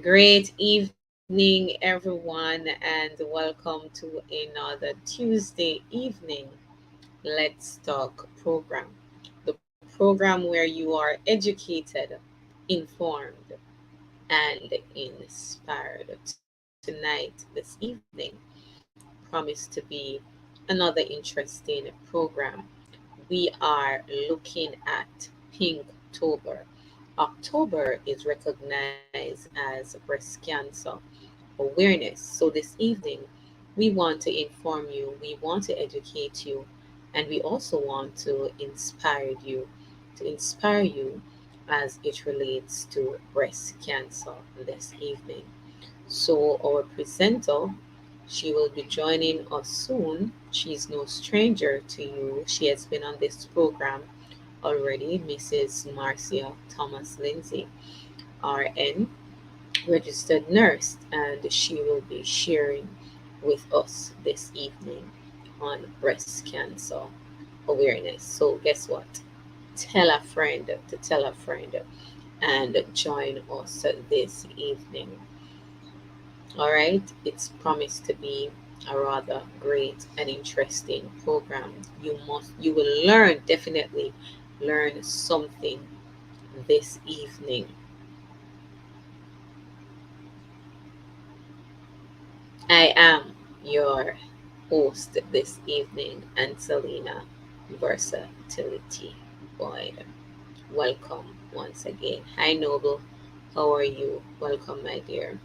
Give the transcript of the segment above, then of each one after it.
Great evening, everyone, and welcome to another Tuesday evening Let's Talk program. The program where you are educated, informed, and inspired. Tonight, this evening, promise to be another interesting program. We are looking at Pinktober. October is recognized as breast cancer awareness. So this evening, we want to inform you, we want to educate you, and we also want to inspire you as it relates to breast cancer this evening. So our presenter, she will be joining us soon. She's no stranger to you. She has been on this program already, Mrs. Marcia Thomas Lindsay, RN, registered nurse, and she will be sharing with us this evening on breast cancer awareness. So, guess what? Tell a friend to tell a friend and join us this evening. All right, it's promised to be a rather great and interesting program. You will learn, definitely learn something this evening. I am your host this evening, Ancelena Versatility Boyd. Welcome once again. Hi, Noble. How are you? Welcome, my dear.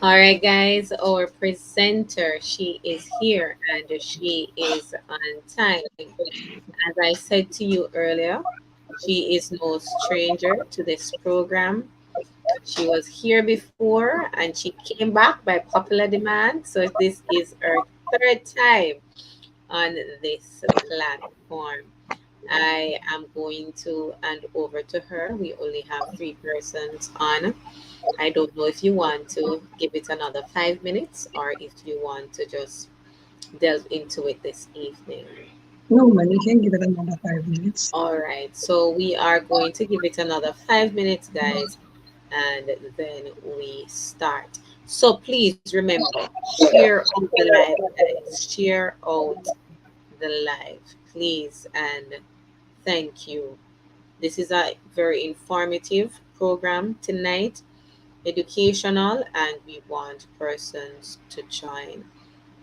All right, guys, our presenter, she is here and she is on time. As I said to you earlier, she is no stranger to this program. She was here before and she came back by popular demand. So this is her third time on this platform. I am going to hand over to her. We only have three persons on. I don't know if you want to give it another 5 minutes or if you want to just delve into it this evening. No, man, you can give it another 5 minutes. All right, so we are going to give it another 5 minutes, guys, and then we start. So please remember, share out the live, guys. Share out the live, please, and thank you. This is a very informative program tonight, educational, and we want persons to join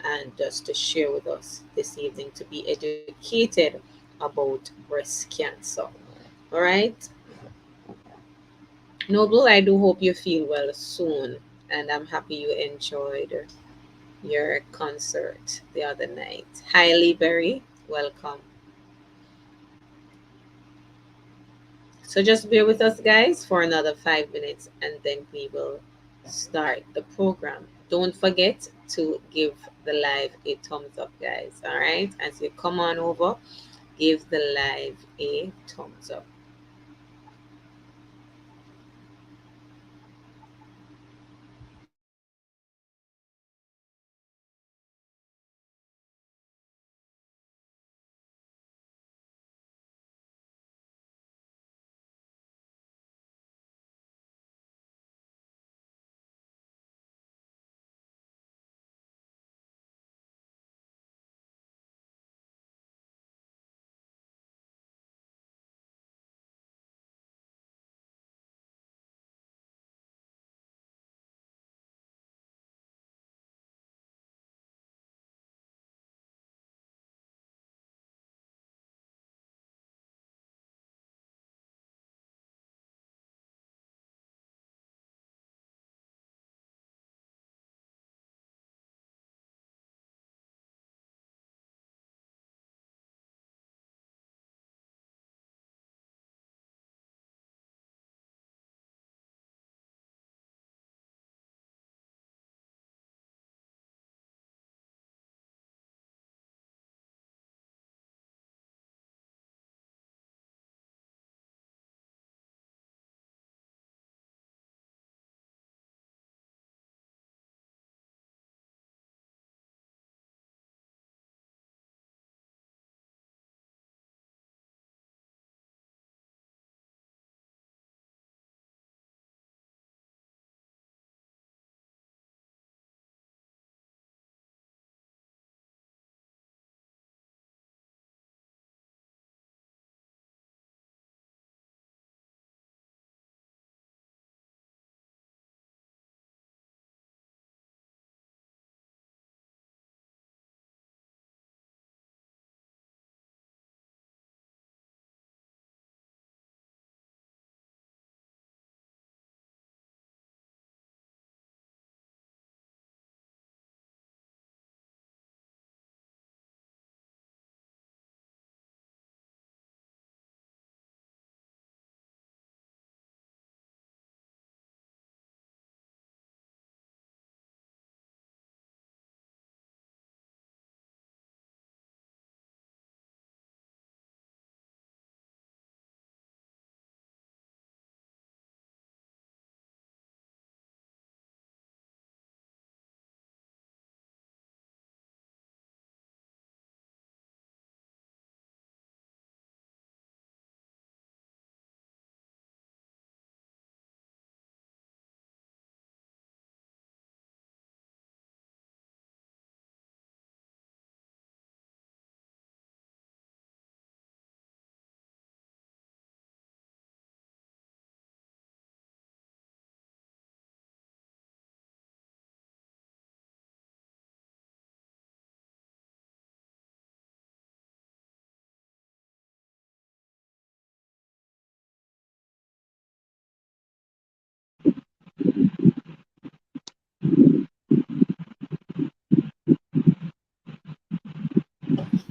and just to share with us this evening to be educated about breast cancer. All right, Noble, I do hope you feel well soon, and I'm happy you enjoyed your concert the other night. Hi, Berry, welcome. So just bear with us, guys, for another 5 minutes, and then we will start the program. Don't forget to give the live a thumbs up, guys. All right, as you come on over, give the live a thumbs up.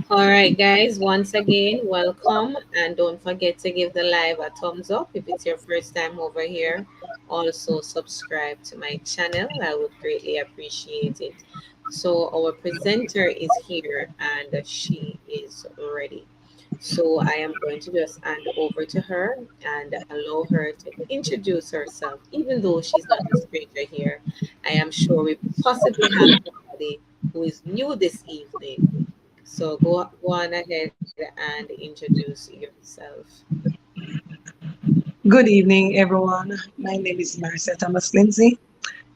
All right, guys, once again, welcome. And don't forget to give the live a thumbs up if it's your first time over here. Also, subscribe to my channel. I would greatly appreciate it. So, our presenter is here and she is ready. So, I am going to just hand over to her and allow her to introduce herself, even though she's not a stranger here. I am sure we possibly have somebody who is new this evening, so go on ahead and introduce yourself. Good evening, everyone. My name is Marcia Thomas Lindsay.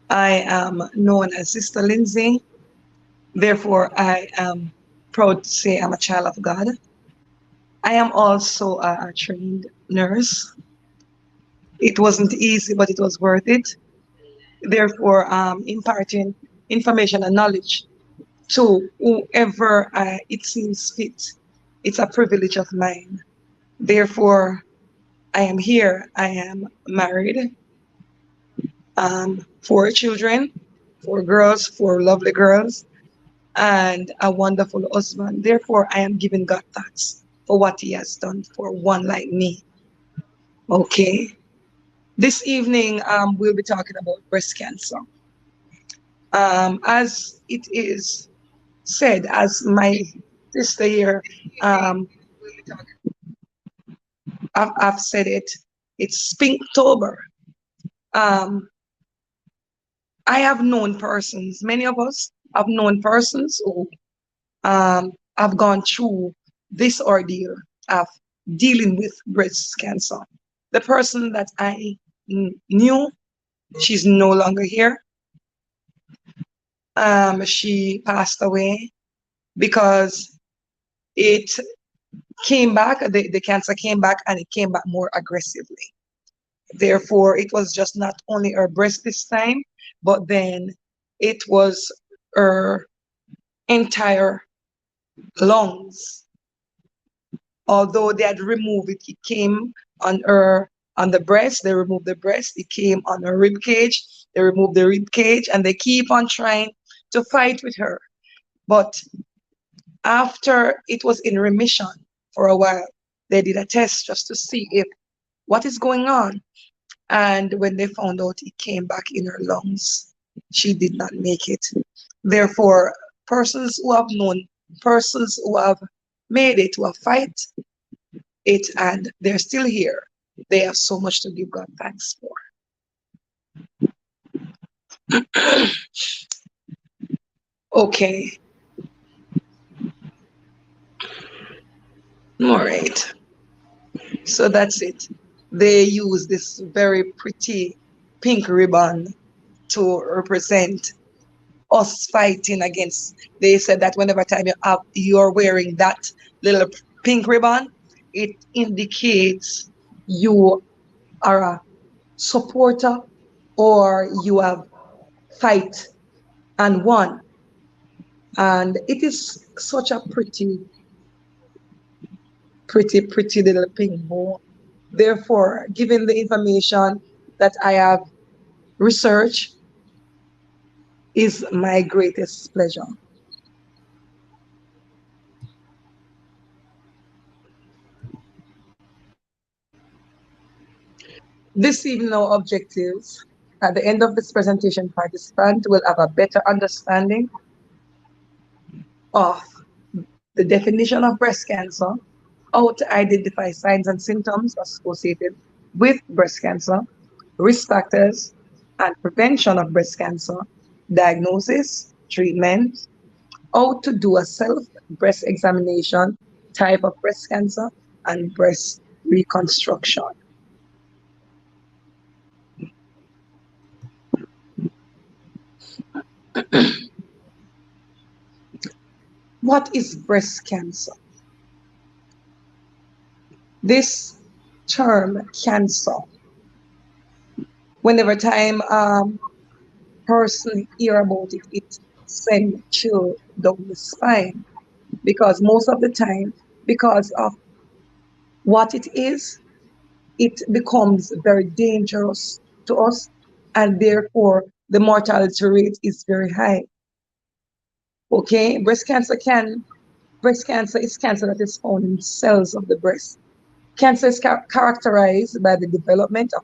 I am known as Sister Lindsay. Therefore, I am proud to say I'm a child of God. I am also a trained nurse. It wasn't easy, but it was worth it. Therefore, imparting information and knowledge to whoever it seems fit. It's a privilege of mine. Therefore, I am here. I am married, 4 children, 4 girls, 4 lovely girls, and a wonderful husband. Therefore, I am giving God thanks for what He has done for one like me. Okay. This evening, we'll be talking about breast cancer. As it is said, as my sister here, um, I've said it, it's Pinktober. Um, I have known persons, many of us have known persons who have gone through this ordeal of dealing with breast cancer. The person that I knew, she's no longer here. She passed away because it came back, the cancer came back and it came back more aggressively. Therefore, it was just not only her breast this time, but then it was her entire lungs. Although they had removed it, it came on her on the breast, they removed the breast, it came on her rib cage, they removed the rib cage, and they keep on trying to fight with her. But after it was in remission for a while, they did a test just to see if what is going on. And when they found out it came back in her lungs, she did not make it. Therefore, persons who have known, persons who have made it, who have fight it, and they're still here, they have so much to give God thanks for. Okay, all right. So that's it. They use this very pretty pink ribbon to represent us fighting against. They said that whenever time you're wearing that little pink ribbon, it indicates you are a supporter or you have fight and won. And it is such a pretty little pink bow. Therefore, given the information that I have researched, is my greatest pleasure. This evening, our objectives. At the end of this presentation, participants will have a better understanding of the definition of breast cancer, how to identify signs and symptoms associated with breast cancer, risk factors and prevention of breast cancer, diagnosis, treatment, how to do a self breast examination, type of breast cancer, and breast reconstruction. What is breast cancer? This term cancer, whenever time person hear about it, it send chill down the spine because most of the time, because of what it becomes very dangerous to us, and therefore the mortality rate is very high. Okay, breast cancer can Breast cancer is cancer that is found in cells of the breast. Cancer is characterized by the development of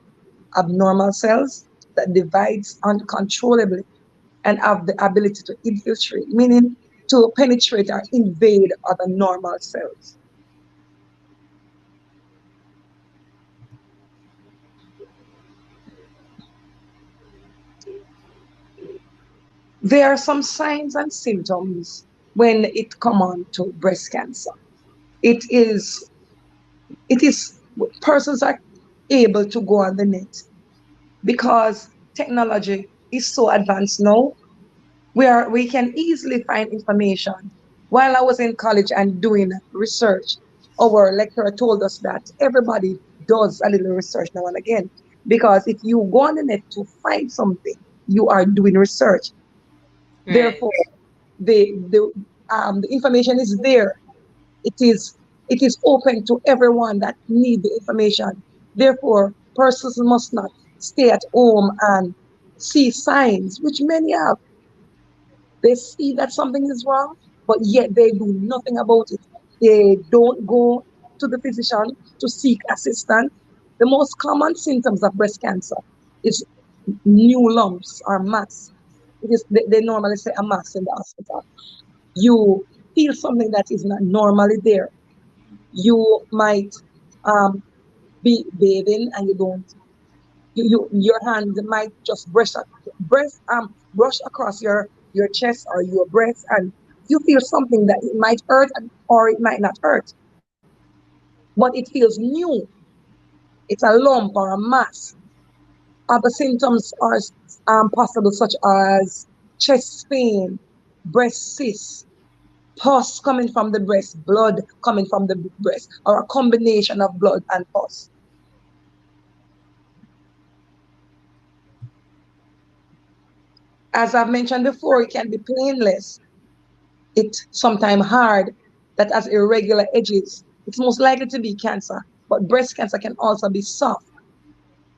abnormal cells that divides uncontrollably and have the ability to infiltrate, meaning to penetrate or invade other normal cells. There are some signs and symptoms when it comes on to breast cancer. It is it is persons are able to go on the net because technology is so advanced now where we can easily find information. While I was in college and doing research, our lecturer told us that everybody does a little research now and again. Because if you go on the net to find something, you are doing research. Therefore, Right. the information is there. It is it is open to everyone that need the information. Therefore, persons must not stay at home and see signs, which many have. They see that something is wrong, but yet they do nothing about it. They don't go to the physician to seek assistance. The most common symptoms of breast cancer is new lumps or mass. It is they normally say a mass in the hospital. You feel something that is not normally there. You might um, be bathing and you don't your hand might just brush across your chest or your breast and you feel something that it might hurt or it might not hurt, but it feels new. It's a lump or a mass. Other symptoms are possible, such as chest pain, breast cysts, pus coming from the breast, blood coming from the breast, or a combination of blood and pus. As I've mentioned before, it can be painless. It's sometimes hard, that has irregular edges. It's most likely to be cancer, but breast cancer can also be soft,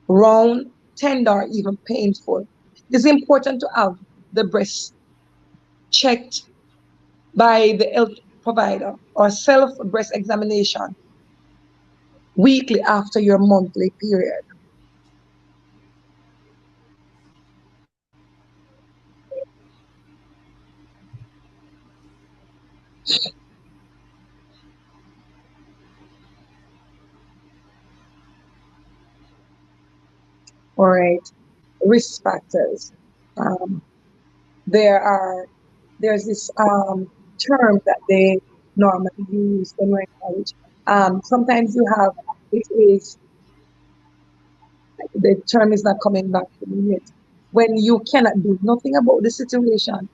round, tender, or even painful. It's important to have the breast checked by the health provider or self breast examination weekly after your monthly period. All right, risk factors. Um, there are there's this term that they normally use when we're in college. Sometimes you have it is the term is not coming back to me yet. When you cannot do nothing about the situation,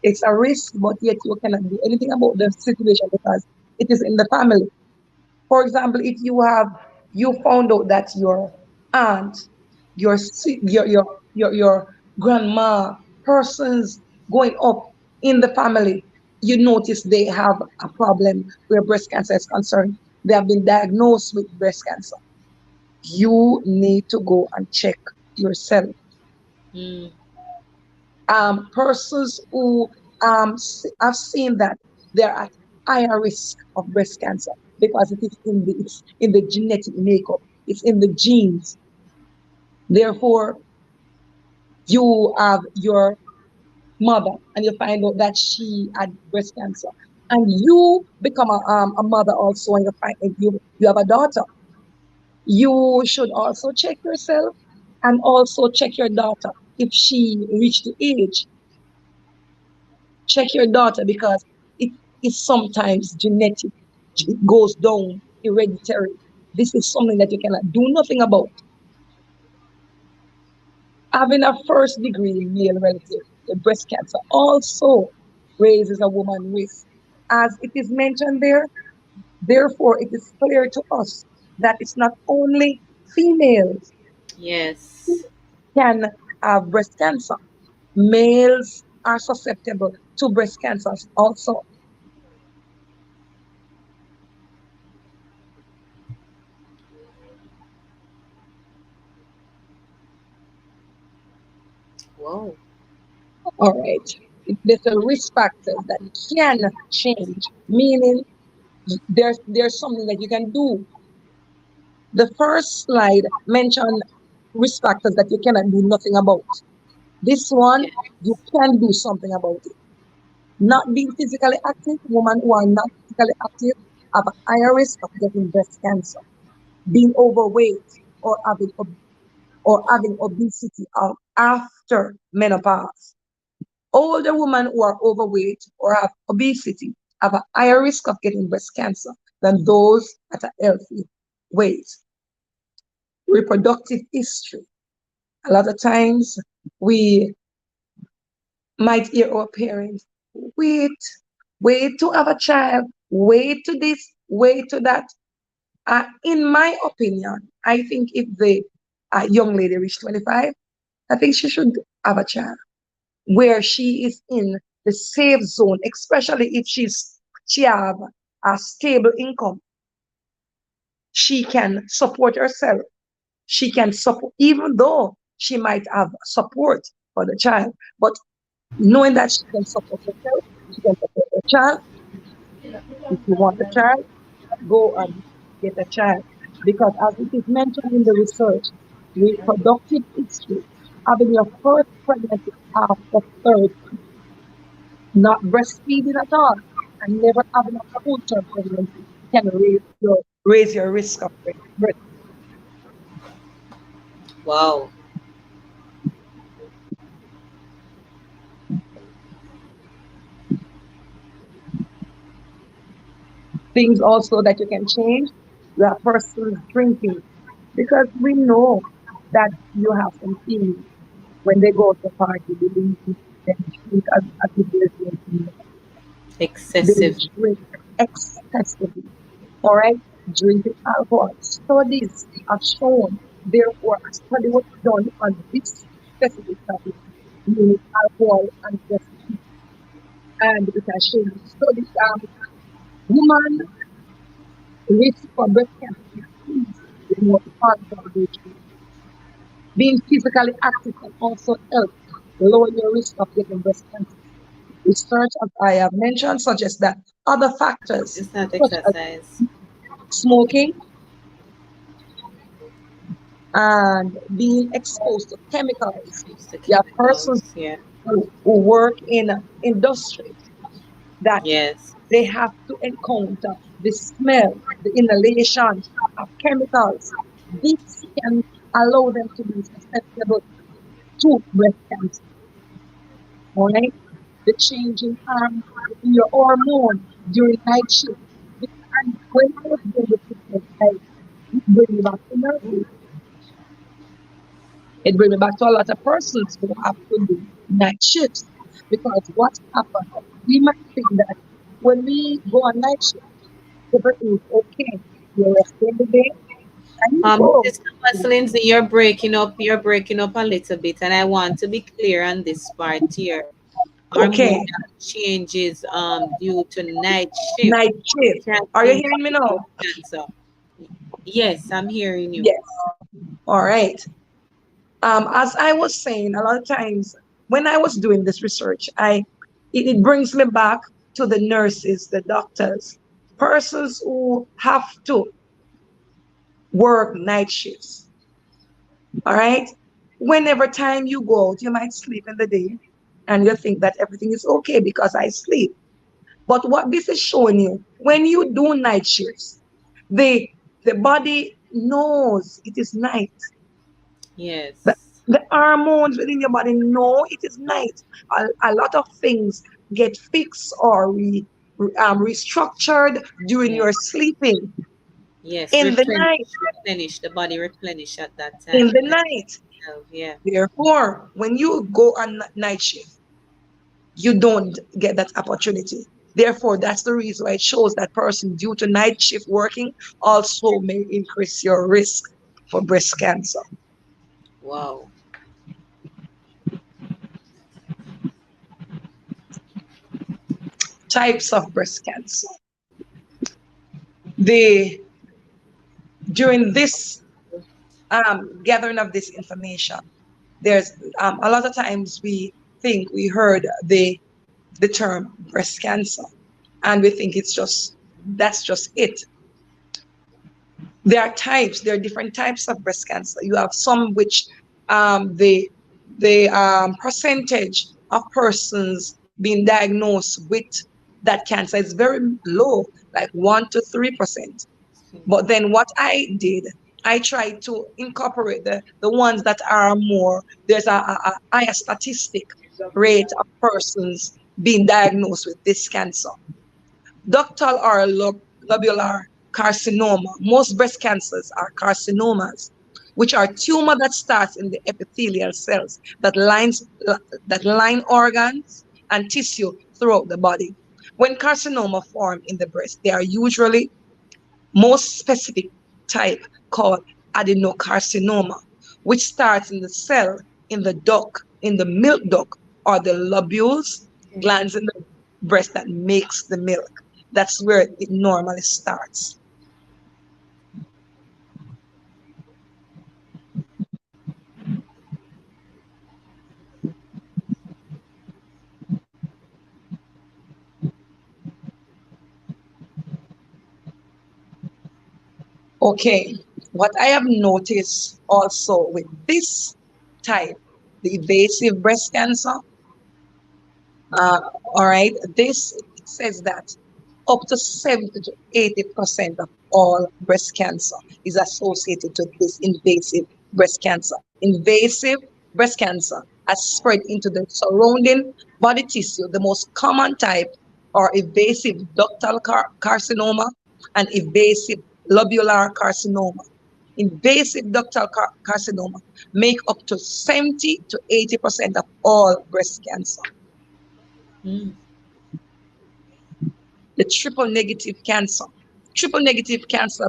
it's a risk, but yet you cannot do anything about the situation because it is in the family. For example, if you found out that your aunt, your grandma, persons going up in the family, you notice they have a problem where breast cancer is concerned. They have been diagnosed with breast cancer. You need to go and check yourself. Mm. Persons who have seen that they're at higher risk of breast cancer because it's in the genetic makeup, it's in the genes. Therefore, you have your mother and you find out that she had breast cancer, and you become a mother also, and you have a daughter. You should also check yourself and also check your daughter if she reached the age. Check your daughter because it is sometimes genetic. It goes down hereditary. This is something that you cannot do nothing about. Having a first degree male relative with breast cancer also raises a woman risk. As it is mentioned there, therefore it is clear to us that it's not only females Yes. can have breast cancer. Males are susceptible to breast cancers also. Whoa. All right. There's a risk factors that can change, meaning there's something that you can do. The first slide mentioned risk factors that you cannot do nothing about. This one, Yeah. you can do something about it. Not being physically active, women who are not physically active have a higher risk of getting breast cancer. Being overweight or having obesity after menopause. Older women who are overweight or have obesity have a higher risk of getting breast cancer than those at a healthy weight. Reproductive history. A lot of times we might hear our parents, wait, wait to have a child, wait to this, wait to that. In my opinion, I think if the young lady reached 25, I think she should have a child where she is in the safe zone, especially if she have a stable income. She can support herself. She can support, even though she might have support for the child, but knowing that she can support herself, she can support her child. If you want a child, go and get a child. Because as it is mentioned in the research, reproductive history, having your first pregnancy after 30, not breastfeeding at all, and never having a full-term pregnancy can raise your risk of breast. Wow. Things also that you can change, that person's drinking. Because we know that you have some things when they go to party, they drink, they drink as if they're drinking. They Excessive. drink excessively. All right, drinking alcohol. Studies have shown, therefore, a study was done on this specific topic, meaning alcohol and breastfeeding. And it has shown studies woman risk for breast cancer increase with more alcohol they drink. Being physically active can also help lower your risk of getting breast cancer. Research, as I have mentioned, suggests that other factors It's not such as exercise. smoking and being exposed to chemicals. It's the You have persons chemicals. Yeah. who work in industries that Yes. they have to encounter the smell, the inhalation of chemicals. This can allow them to be susceptible to breast cancer. All right? The change in your hormone during night shift. And when I was doing the treatment, it bring me back to nurses. It brings me back to a lot of persons who have to do night shifts. Because what happened, we might think that when we go on night shift, everything is okay. You rest in the day and you go. Sister Lindsay, you're breaking up. You're breaking up a little bit, and I want to be clear on this part here. Hormonal Okay, changes due to night shift night shift. can Are you hearing me increase now? cancer. Yes, I'm hearing you. Yes. All right. As I was saying, a lot of times when I was doing this research, it brings me back to the nurses, the doctors, persons who have to work night shifts. All right. Whenever time you go out, you might sleep in the day and you think that everything is okay because I sleep. But what this is showing you, when you do night shifts, the the body knows it is night. The, Yes. the hormones within your body know it is night. A lot of things get fixed or restructured during Yes. your sleeping Yes. in the Replenish. night. Replenish. The body replenish at that In time. the Replenish night. itself. Yeah. Therefore, when you go on night shift, you don't get that opportunity. Therefore, that's the reason why it shows that person due to night shift working also may increase your risk for breast cancer. Wow. Types of breast cancer. The During this gathering of this information, there's a lot of times we think we heard the the term breast cancer. And we think it's just, that's just it. There are types, there are different types of breast cancer. You have some which the percentage of persons being diagnosed with that cancer is very low, like 1 to 3%. But then what I did, I tried to incorporate the ones that are more, there's a higher statistic rate of persons being diagnosed with this cancer. Ductal or lobular carcinoma. Most breast cancers are carcinomas, which are tumor that starts in the epithelial cells that line organs and tissue throughout the body. When carcinoma form in the breast, they are usually most specific type called adenocarcinoma, which starts in the cell, in the duct, in the milk duct, or the lobules, glands in the breast that makes the milk. That's where it normally starts. Okay, what I have noticed also with this type, the invasive breast cancer, Uh, all right. This says that up to 70 to 80% of all breast cancer is associated to this invasive breast cancer. Invasive breast cancer has spread into the surrounding body tissue. The most common type are invasive ductal carcinoma and invasive lobular carcinoma. Invasive ductal carcinoma make up to 70 to 80% of all breast cancer. Mm. The triple negative cancer. Triple negative cancer,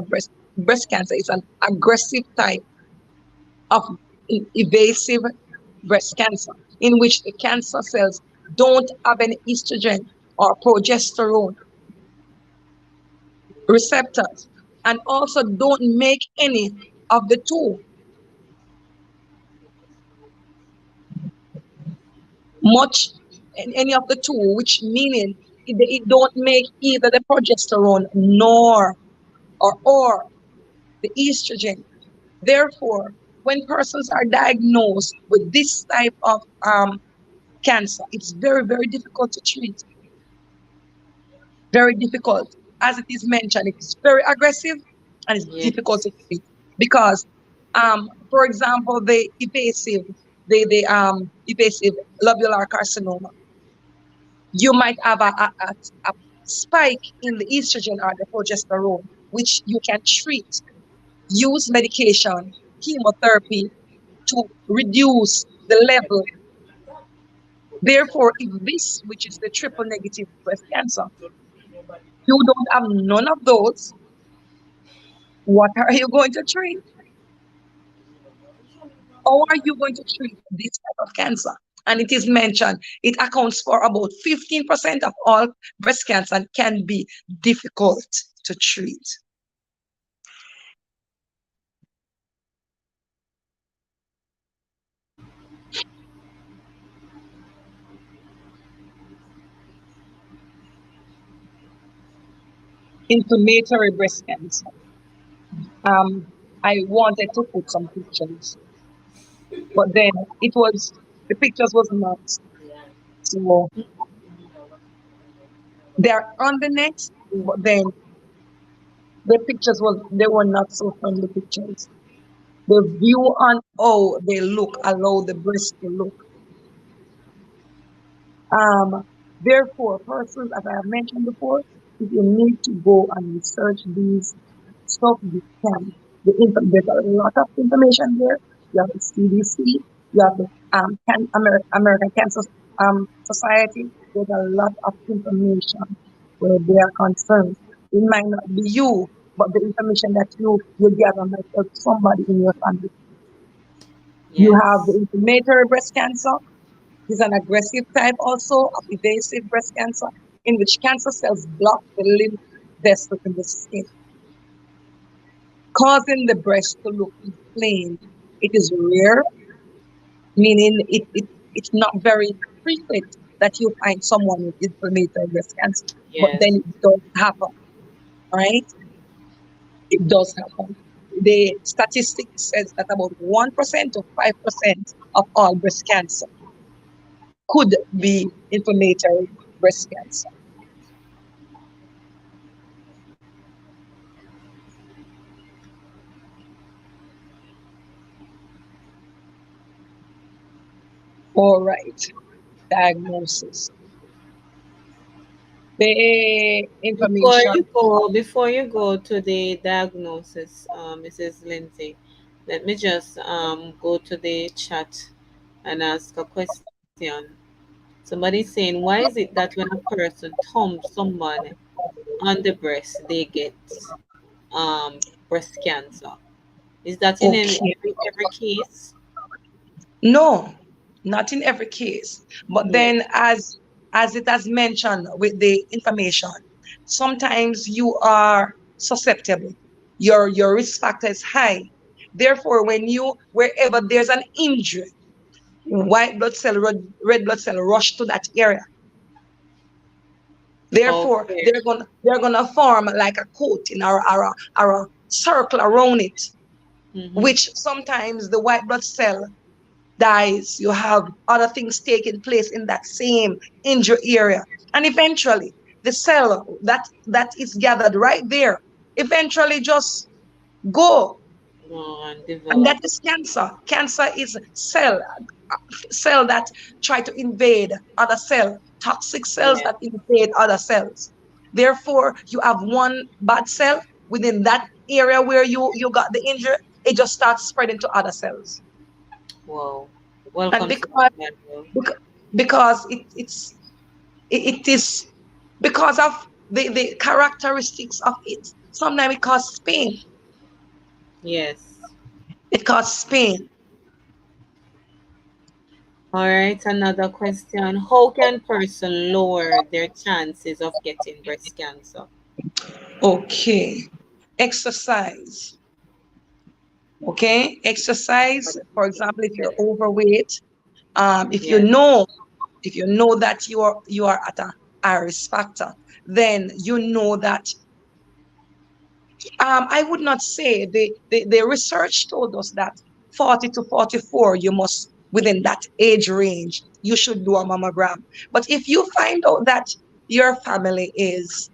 breast cancer is an aggressive type of invasive breast cancer in which the cancer cells don't have any estrogen or progesterone receptors and also don't make any of the two, much any of the two, which meaning it don't make either the progesterone nor or the estrogen. Therefore, when persons are diagnosed with this type of cancer, it's very, very difficult to treat. Very difficult. As it is mentioned, it is very aggressive and it's difficult Yes. to treat because, for example, the evasive lobular carcinoma, you might have a spike in the estrogen or the progesterone, which you can treat, use medication, chemotherapy to reduce the level. Therefore, if this, which is the triple negative breast cancer, you don't have none of those, what are you going to treat? How are you going to treat this type of cancer? And it is mentioned, it accounts for about 15% of all breast cancer and can be difficult to treat. Inflammatory breast cancer. Um, I wanted to put some pictures, but then it was, the pictures was not, so they're on the net, but then the pictures was, they were not so friendly pictures. The view on how they look, allow the breast to look. Um, Therefore, persons, as I have mentioned before, if you need to go and research these stuff, you can. There's a lot of information there. You have the CDC, you have the American Cancer Society. There's a lot of information where they are concerned. It might not be you, but the information that you gather might help somebody in your family. You have the Yes. inflammatory breast cancer. This is an aggressive type also of invasive breast cancer in which cancer cells block the lymph vessels in the skin, causing the breast to look inflamed. It is rare, meaning it's not very frequent. that you find someone with inflammatory breast cancer. But Yes. then it does happen, right? It does happen. The statistics says that about 1% to 5% of all breast cancer could be inflammatory breast cancer. All right, diagnosis. The information. Before you go to the diagnosis, Mrs. Lindsay, let me just go to the chat and ask a question. Somebody saying, why is it that when a person thumps someone on the breast, they get breast cancer? Is that in Okay. every case? No, not in every case. But Yes. then, as it has mentioned with the information, sometimes you are susceptible. Your risk factor is high. Therefore, wherever there's an injury, white blood cell, red blood cell rush to that area. Therefore, Okay. they're gonna form like a coating or a circle around it, Mm-hmm. which sometimes the white blood cell dies, you have other things taking place in that same injury area. And eventually, the cell that is gathered right there eventually just go. Go and And that develop. is cancer. Cancer is cell that try to invade other cell, toxic cells Yeah. that invade other cells. Therefore, you have one bad cell within that area where you got the injury, it just starts spreading to other cells. Wow. And Welcome to the because channel. Bec- because it is because of the characteristics of it. Sometimes it causes pain. Yes. It causes pain. All right, another question. How can person lower their chances of getting breast cancer? Okay. Exercise. Okay. Exercise. For example, if you're overweight, if you Yes. know if you know that you are at a high risk factor, then you know that I would not say the research told us that 40 to 44, you must, within that age range, you should do a mammogram. But if you find out that your family is,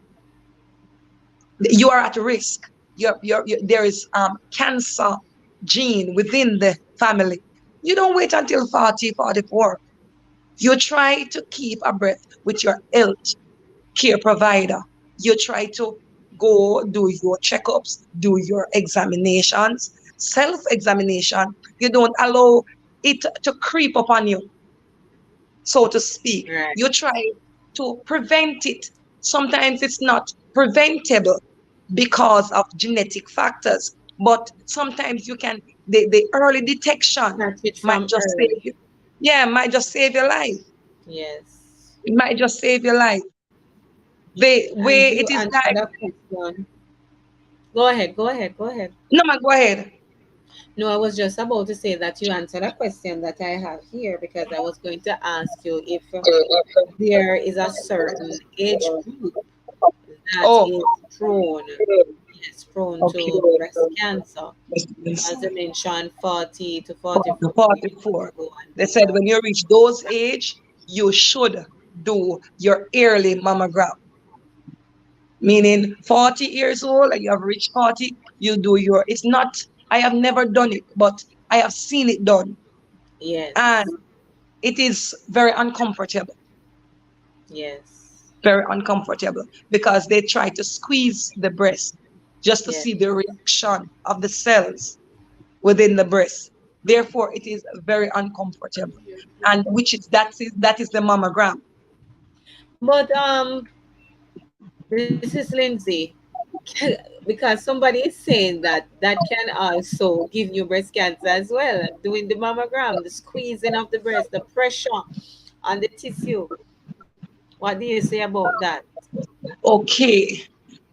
you are at risk, there is cancer gene within the family, you don't wait until 40, 44. You try to keep abreast with your health care provider. You try to go do your checkups, do your examinations, self examination. You don't allow it to creep upon you, so to speak. Right. You try to prevent it. Sometimes it's not preventable because of genetic factors, but sometimes you can, the early detection Catch it might from just save early. you. Yeah, might just save your life. Yes. It might just save your life. The And way you it is answer diagnosed. that question. Go ahead. Go ahead. Go ahead. No, man, go ahead. No, I was just about to say that you answered a question that I have here because I was going to ask you if there is a certain age group that Oh, is prone, yes, prone okay. to breast cancer. Yes, As I mentioned, 40 to 44, you have to 44. go and They do said a when you reach those age, you should do your yearly mammogram. Meaning 40 years old and you have reached 40, you do your, it's not, I have never done it, but I have seen it done. And yes, it is very uncomfortable, yes, very uncomfortable because they try to squeeze the breast just to yes, see the reaction of the cells within the breast. Therefore, it is very uncomfortable. And which is that is the mammogram. but this is Lindsay. Because somebody is saying that that can also give you breast cancer as well. Doing the mammogram, the squeezing of the breast, the pressure on the tissue. What do you say about that? Okay.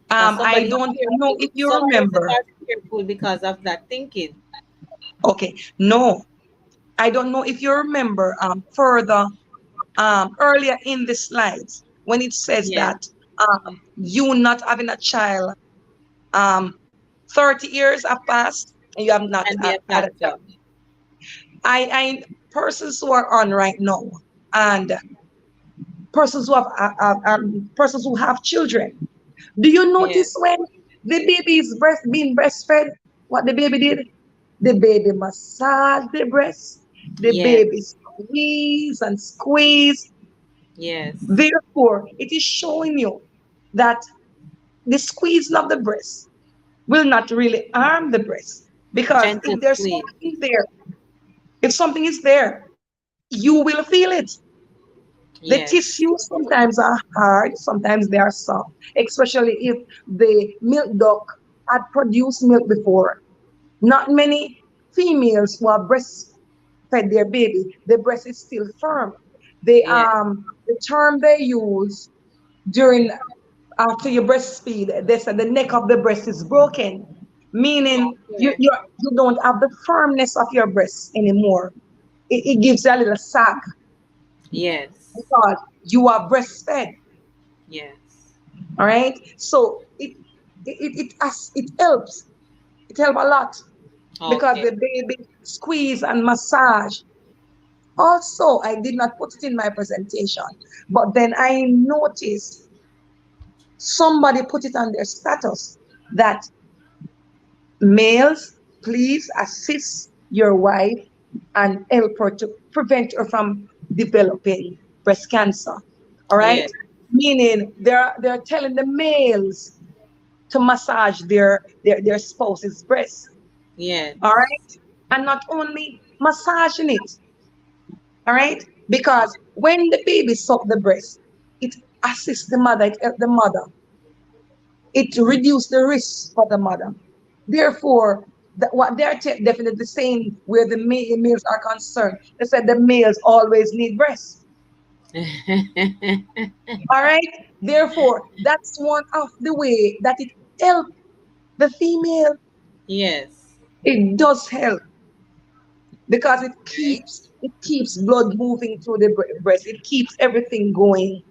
Because I don't know if you some persons remember. are fearful because of that thinking. Okay. No, I don't know if you remember further earlier in the slides when it says Yes. that you not having a child, um, 30 years have passed and you have not Can be a had a factor. child. I persons who are on right now and persons who persons who have children. Do you Yes. notice when the baby is being breastfed, what the baby did? The baby massage the breast, the baby Yes. squeeze and squeeze. Yes. Therefore, it is showing you that the squeezing of the breast will not really harm the breast because Gentle squeeze. if something is there, you will feel it. The Yes. tissues sometimes are hard, sometimes they are soft, especially if the milk duct had produced milk before. Not many females who are breastfed their baby, the breast is still firm. Yes. The term they use during after you breastfeed, they said the neck of the breast is broken, meaning Okay. you don't have the firmness of your breast anymore. It gives you a little sag Yes. because you are breastfed. Yes. All right. So it helps. It helps a lot because Okay. the baby squeeze and massage. Also, I did not put it in my presentation, but then I noticed somebody put it on their status that males, please assist your wife and help her to prevent her from developing breast cancer. All right? Yes. Meaning they're telling the males to massage their spouse's breast. Yes. All right? And not only massaging it, all right? Because when the baby suck the breast, it assists the mother, it helps the mother, it reduces the risk for the mother. Therefore, what they're definitely saying where the males are concerned, they said the males always need breasts. All right? Therefore, that's one of the way that it helps the female. Yes. It does help because Right. it keeps blood moving through the breast. It keeps everything going.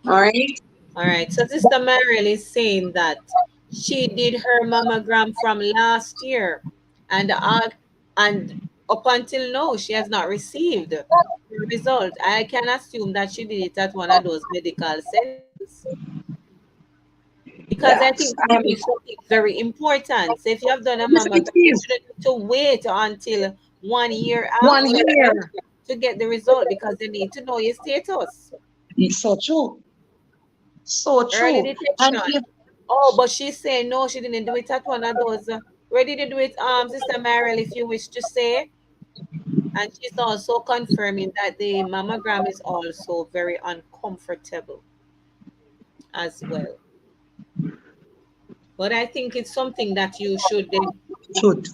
All Okay. right? All right. So Sister Mariel is saying that she did her mammogram from last year, and up until now she has not received the result. I can assume that she did it at one of those medical centers because I Yes. think this is something very important. So if you have done a Yes, it mammogram, you is. shouldn't need to wait until 1 year One after year. to get the result because they need to know your status. It's so true. So Early true. And detection. if Oh, but she's saying no, she didn't do it at one of those. Where did you do it, Sister Mariel, if you wish to say? And she's also confirming that the mammogram is also very uncomfortable as well. But I think it's something that you should should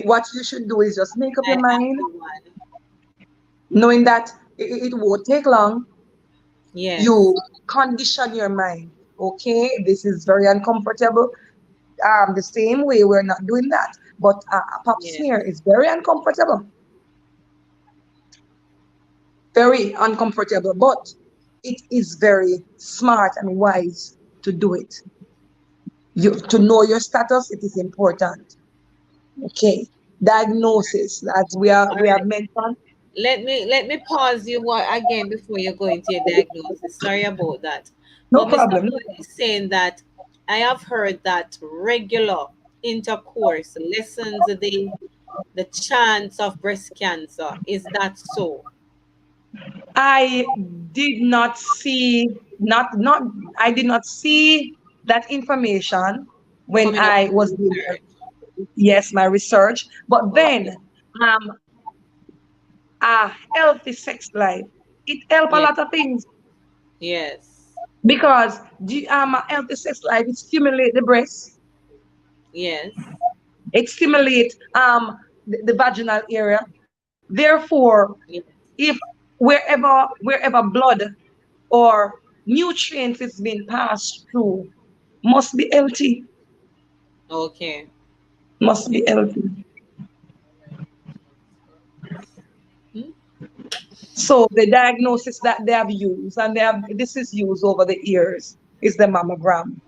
what you should do is just make up your I mind, ask you one. knowing that it won't take long. You Yes, condition your mind. Okay, this is very uncomfortable. The same way we're not doing that, but a pap yes. smear is very uncomfortable, very uncomfortable. But it is very smart and wise to do it. You to know your status. It is important. Okay, diagnosis as All we have right. mentioned. Let me pause you again before you go into your diagnosis. Sorry about that. No But Mr. problem. No Paul is saying that I have heard that regular intercourse lessens the chance of breast cancer. Is that so? I did not see not I did not see that information when Coming up I in was doing research. yes my research. But then Okay. um a healthy sex life it help a Yeah. lot of things Yes. because a healthy sex life it stimulate the breast, Yes. it stimulate the vaginal area. Therefore, Yes. if wherever blood or nutrients is being passed through must be healthy, Okay. must be healthy. So the diagnosis that they have used, and they have this is used over the years, is the mammogram.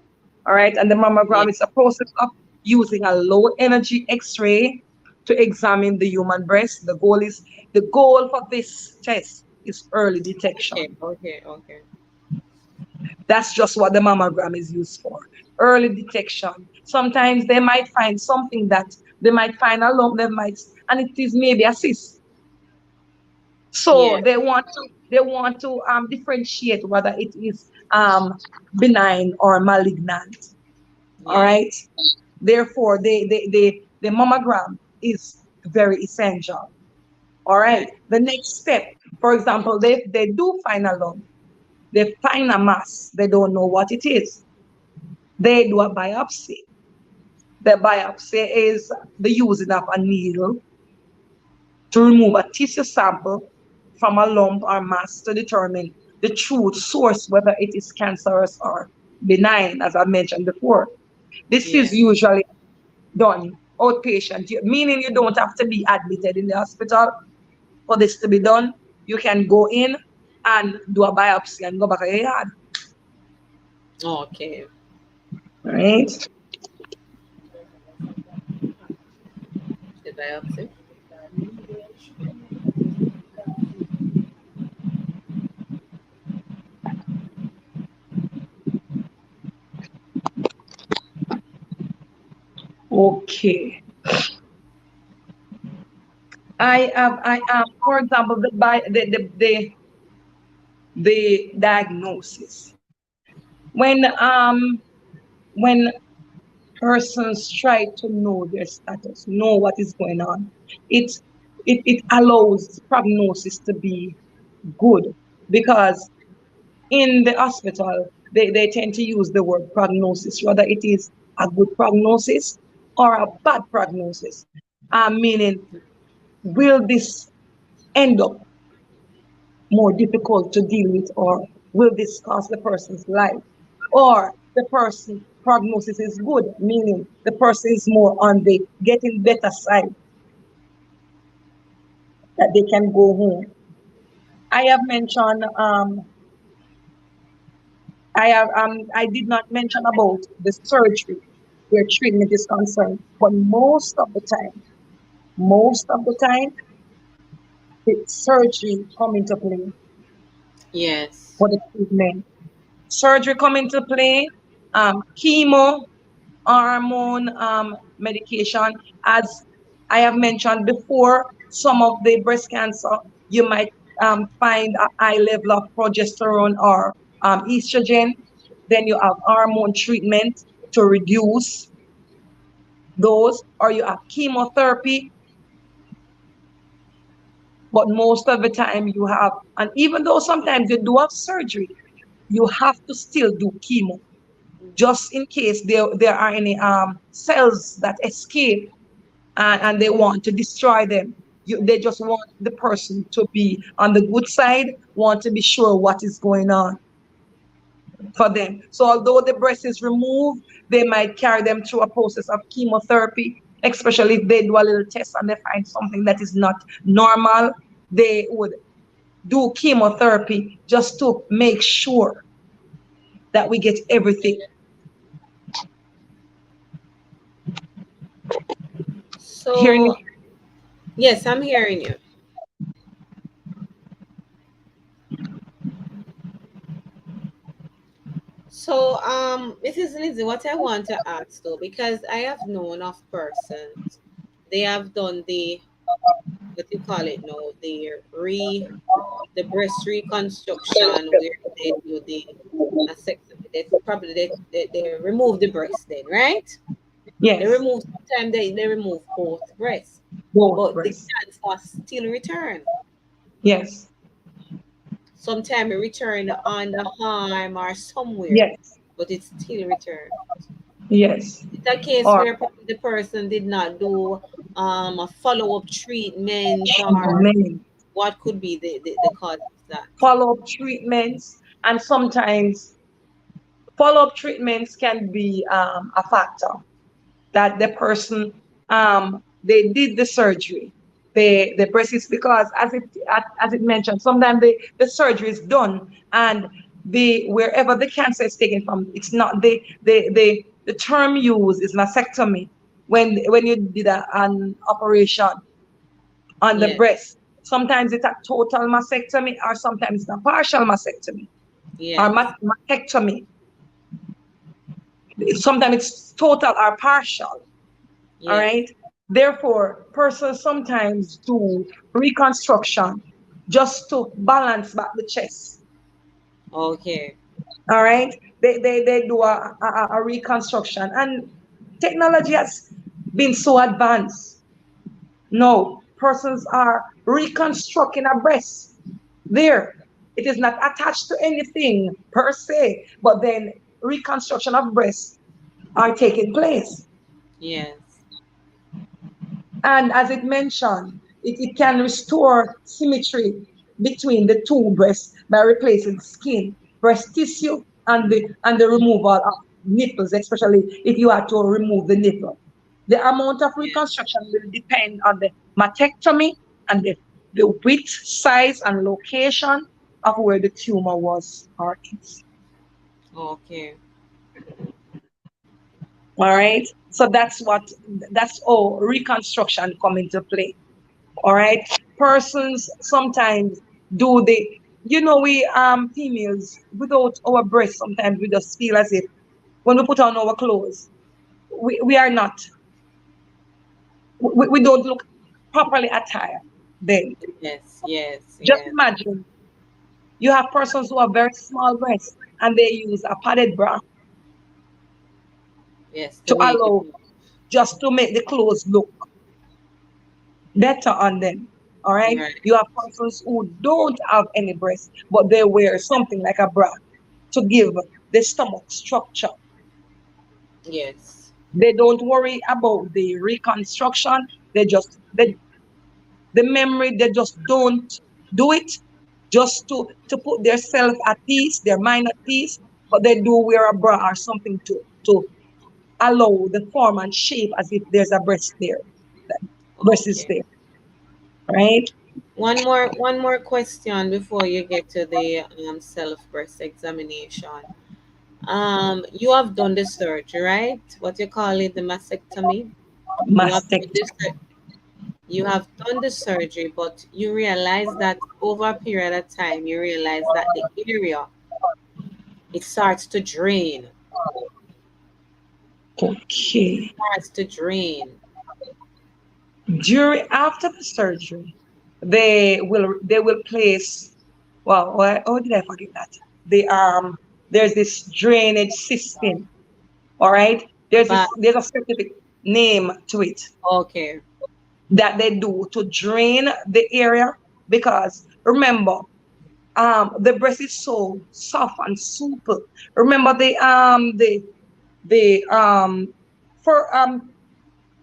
All right, and the Yeah. mammogram is a process of using a low energy X-ray to examine the human breast. The goal for this test is early detection. Okay. Okay. Okay. That's just what the mammogram is used for. Early detection. Sometimes they might find something that they might find a lump, and it is maybe a cyst. Yeah. So they want to differentiate whether it is benign or malignant. All Yeah. right. Therefore, the mammogram is very essential. All right. Right. The next step, for example, they do find a lump, they find a mass, they don't know what it is. They do a biopsy. The biopsy is the using of a needle to remove a tissue sample from a lump or mass to determine the true source, whether it is cancerous or benign, as I mentioned before. This is Yes. usually done outpatient, meaning you don't have to be admitted in the hospital for this to be done. You can go in and do a biopsy and go back to your yard. Okay. Right? The biopsy. Okay. For example, the diagnosis. When persons try to know their status, know what is going on, it it allows prognosis to be good, because in the hospital they tend to use the word prognosis, whether it is a good prognosis or a bad prognosis. Meaning, will this end up more difficult to deal with, or will this cost the person's life? Or the person prognosis is good, meaning the person is more on the getting better side, that they can go home. I have mentioned I did not mention about the surgery where treatment is concerned, but most of the time, the surgery come into play Yes. for the treatment. Surgery come into play, chemo, hormone medication. As I have mentioned before, some of the breast cancer, you might find a high level of progesterone or estrogen. Then you have hormone treatment to reduce those, or you have chemotherapy. But most of the time, and even though sometimes you do have surgery, you have to still do chemo just in case there are any cells that escape, and they want to destroy them. They just want the person to be on the good side, want to be sure what is going on for them. So although the breast is removed, they might carry them through a process of chemotherapy, especially if they do a little test and they find something that is not normal. They would do chemotherapy just to make sure that we get everything. Hearing So me? yes, I'm hearing you. So, Mrs. Lindsay, what I want to ask though, because I have known of persons, they have done the, what you call it now, the breast reconstruction where they do the a sex, they probably they remove the breast then, right? They Yes, remove, sometimes they remove both breasts, both but the breasts. cancer still return. Yes, Sometimes it return on the arm or somewhere, yes, but it still return. yes. It's a case Or where probably the person did not do a follow-up treatment, or treatment, what could be the cause of that. follow-up treatments, and sometimes follow-up treatments can be a factor that the person they did the surgery. the breast is because as it mentioned, sometimes the surgery is done and the wherever the cancer is taken from, it's not the term used is mastectomy when you did an operation on the Yes. breast. Sometimes it's a total mastectomy or sometimes it's a partial mastectomy or Yes. mastectomy. Sometimes it's total or partial. All Yes. right. Therefore, persons sometimes do reconstruction just to balance back the chest. Okay. All right. They do a reconstruction. And technology has been so advanced. No, persons are reconstructing a breast. There. It is not attached to anything per se, but then reconstruction of breasts are taking place. Yes. And as it mentioned, it can restore symmetry between the two breasts by replacing skin, breast tissue, and the removal of nipples, especially if you had to remove the nipple. The amount of Yes. reconstruction will depend on the mastectomy and the width, size, and location of where the tumor was or is. Okay. All right. So that's all reconstruction come into play. All right. Persons sometimes do we females without our breasts sometimes we just feel as if when we put on our clothes we are not we don't look properly attired then. Yes. Yes. Just Yes. imagine you have persons who have very small breasts and they use a padded bra Yes. to To make it allow just to make the clothes look better on them. All right. right. You have persons who don't have any breasts, but they wear something like a bra to give the stomach structure. Yes. They don't worry about the reconstruction. The memory, they just don't do it just to put their self at peace, their mind at peace, but they do wear a bra or something to allow the form and shape as if there's a breast there. That breast is Okay. there, right? One more question before you get to the self breast examination. You have done the surgery, right? What you call it, the mastectomy. You have done this. Mastectomy. You have done the surgery, but you realize that over a period of time, you realize that the area it starts to drain. It Okay. starts to drain. During after the surgery, they will place. Well, oh, did I forget that? There's this drainage system. All right. But There's a specific name to it okay, that they do to drain the area because remember, the breast is so soft and supple. Remember the for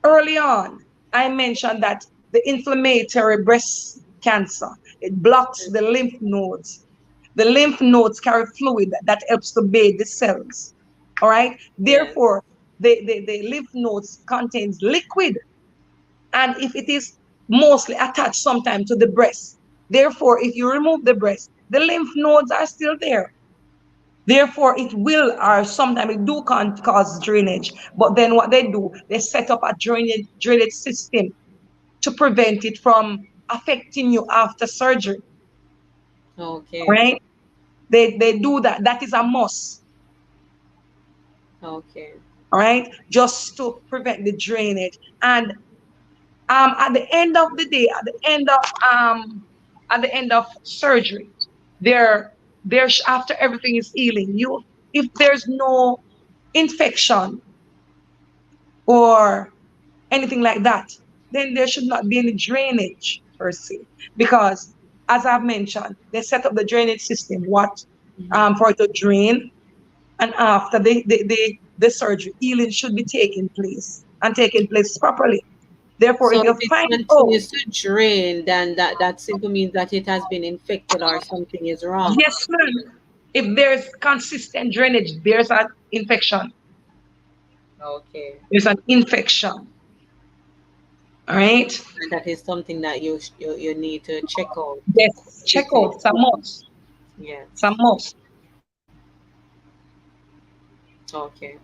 early on, I mentioned that the inflammatory breast cancer, it blocks the lymph nodes. The lymph nodes carry fluid that helps to bathe the cells. All right. yes, Therefore, the lymph nodes contains liquid, and if it is mostly attached sometimes to the breast, therefore, if you remove the breast, the lymph nodes are still there. Therefore, it will, or sometimes it do cause drainage. But then what they do, they set up a drainage system to prevent it from affecting you after surgery. okay, Right? They do that. That is a must. okay, All right, just to prevent the drainage. And at the end of the day, at the end of surgery, there after everything is healing, you if there's no infection or anything like that, then there should not be any drainage per se. Because as I've mentioned, they set up the drainage system, hmm for it to drain, and after the surgery, healing should be taking place and taking place properly. Therefore, So if you if it find out, continues to drain, then that simply means that it has been infected or something is wrong. yes, ma'am, if there's consistent drainage, there's an infection. Okay, There's an infection. All right. And that is something that you need to check out. Yes. Check Strictly. out some most. Some Yes. most. Okay.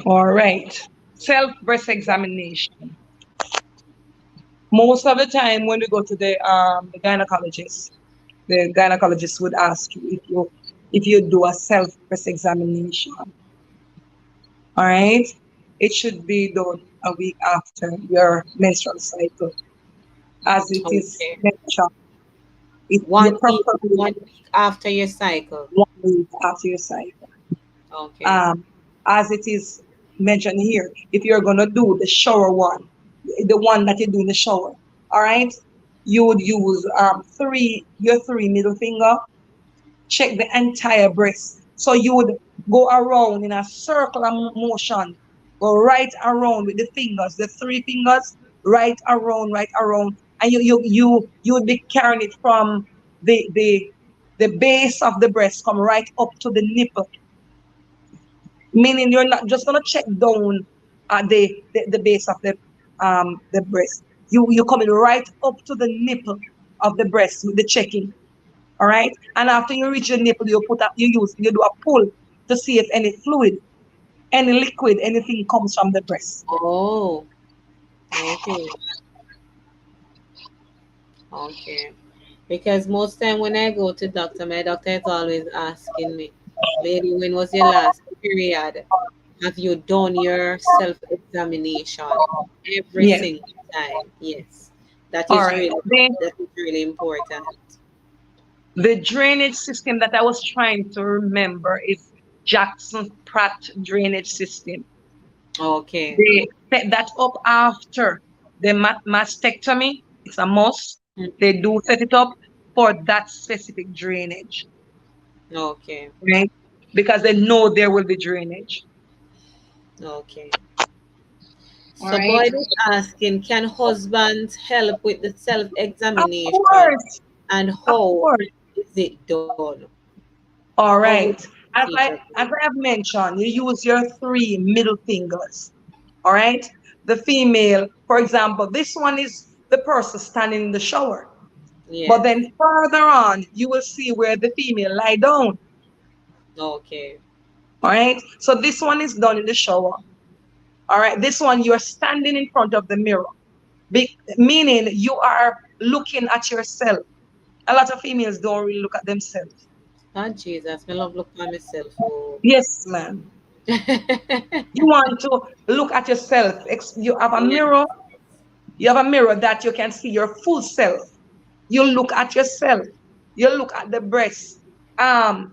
All right. Self breast examination. Most of the time when we go to the gynecologist would ask you if you do a self breast examination. All right. It should be done a week after your menstrual cycle, as it is Okay. mentioned. You One week. preferably 1 week after your cycle. 1 week after your cycle. Okay. Um, as it is mentioned here, if you're gonna do the shower one, the one that you do in the shower, all right, you would use your three middle finger, check the entire breast. So you would go around in a circular motion, go right around with the fingers, the three fingers, right around, and you would be carrying it from the the the base of the breast, come right up to the nipple, meaning you're not just gonna check down at the base of the breast. You coming right up to the nipple of the breast with the checking. All right. And after you reach the nipple, you do a pull to see if any fluid, any liquid, anything comes from the breast. Oh. Okay. Okay. Because most time when I go to doctor, my doctor is always asking me, lady, when was your last period? Have you done your self-examination? Every Yes. single time. Yes. That All is right. really important. The drainage system that I was trying to remember is Jackson Pratt drainage system. Okay. They set that up after the mastectomy. It's a must. Mm. They do set it up for that specific drainage, Okay. right? Because they know there will be drainage. Okay. All So right. boy is asking, can husbands help with the Of self-examination course. and Of how course. is it done? All How would right. the procedure As be? I have mentioned, you use your three middle fingers. All right. The female, for example, this one is the person standing in the shower. But Yes. then further on, you will see where the female lie down. Okay. All right. So this one is done in the shower. All right. This one, you're standing in front of the mirror, meaning you are looking at yourself. A lot of females don't really look at themselves. Oh Jesus, me love look at myself. Oh. Yes, man. You want to look at yourself. You have a Yeah. mirror. You have a mirror that you can see your full self. You look at yourself. You look at the breast. Um,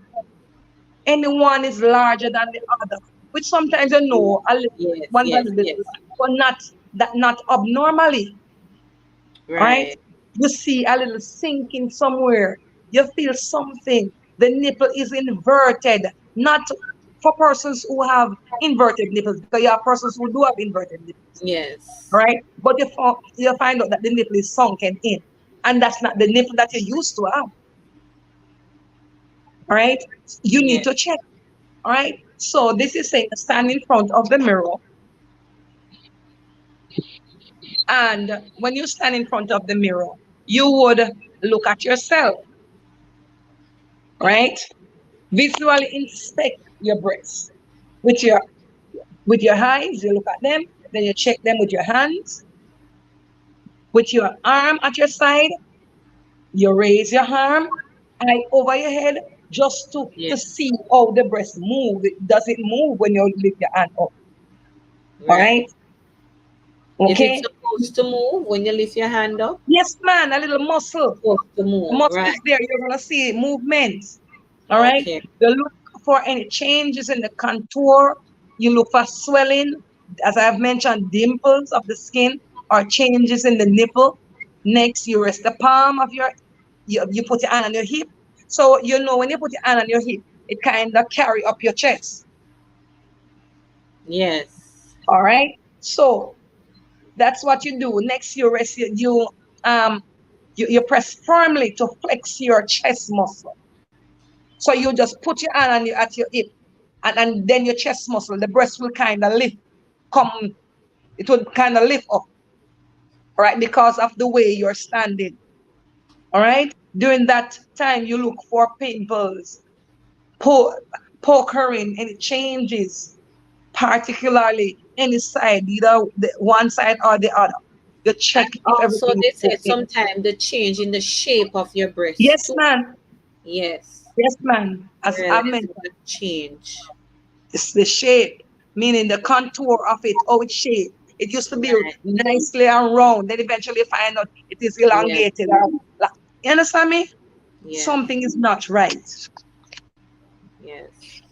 anyone is larger than the other, which sometimes Yes, one's a yes, little bit, yes. but not abnormally. All right. Right. You see a little sinking somewhere. You feel something. The nipple is inverted. Not for persons who have inverted nipples, because you have persons who do have inverted nipples. Yes. Right? But you find out that the nipple is sunken in. And that's not the nipple that you used to have. All right? You need Yes. to check. All right? So this is saying stand in front of the mirror. And when you stand in front of the mirror, you would look at yourself, right? Visually inspect your breasts with your eyes. You look at them, then you check them with your hands, with your arm at your side. You raise your arm high over your head just to Yes. see how the breast move. Does it move when you lift your hand up? All Right. right. Is it Okay. supposed to move when you lift your hand up? Yes, man. A little muscle. Supposed to The move, muscle right? is there. You're gonna see movement. All right. Okay. You look for any changes in the contour. You look for swelling, as I have mentioned, dimples of the skin or changes in the nipple. Next, you rest the palm of you put your hand on your hip. So you know when you put your hand on your hip, it kind of carry up your chest. Yes. All right. So that's what you do. Next, you rest. Um you press firmly to flex your chest muscle. So you just put your hand on at your hip, and then your chest muscle, the breast will kind of lift, come, it will kind of lift up, all right, because of the way you're standing. All right. During that time, you look for pimples, po- pokering, any changes, particularly any side, either the one side or the other. You check And if also, everything they is say okay. sometimes the change in the shape of your breast Yes, too. man. Yes, Yes, man. I As I realize mentioned, it can change. it's the shape, meaning the contour of it, how it's shaped. It used to be Right. nicely and round. Then eventually you find out it is Yes. elongated. You understand me? Yes. Something is not right. Yes.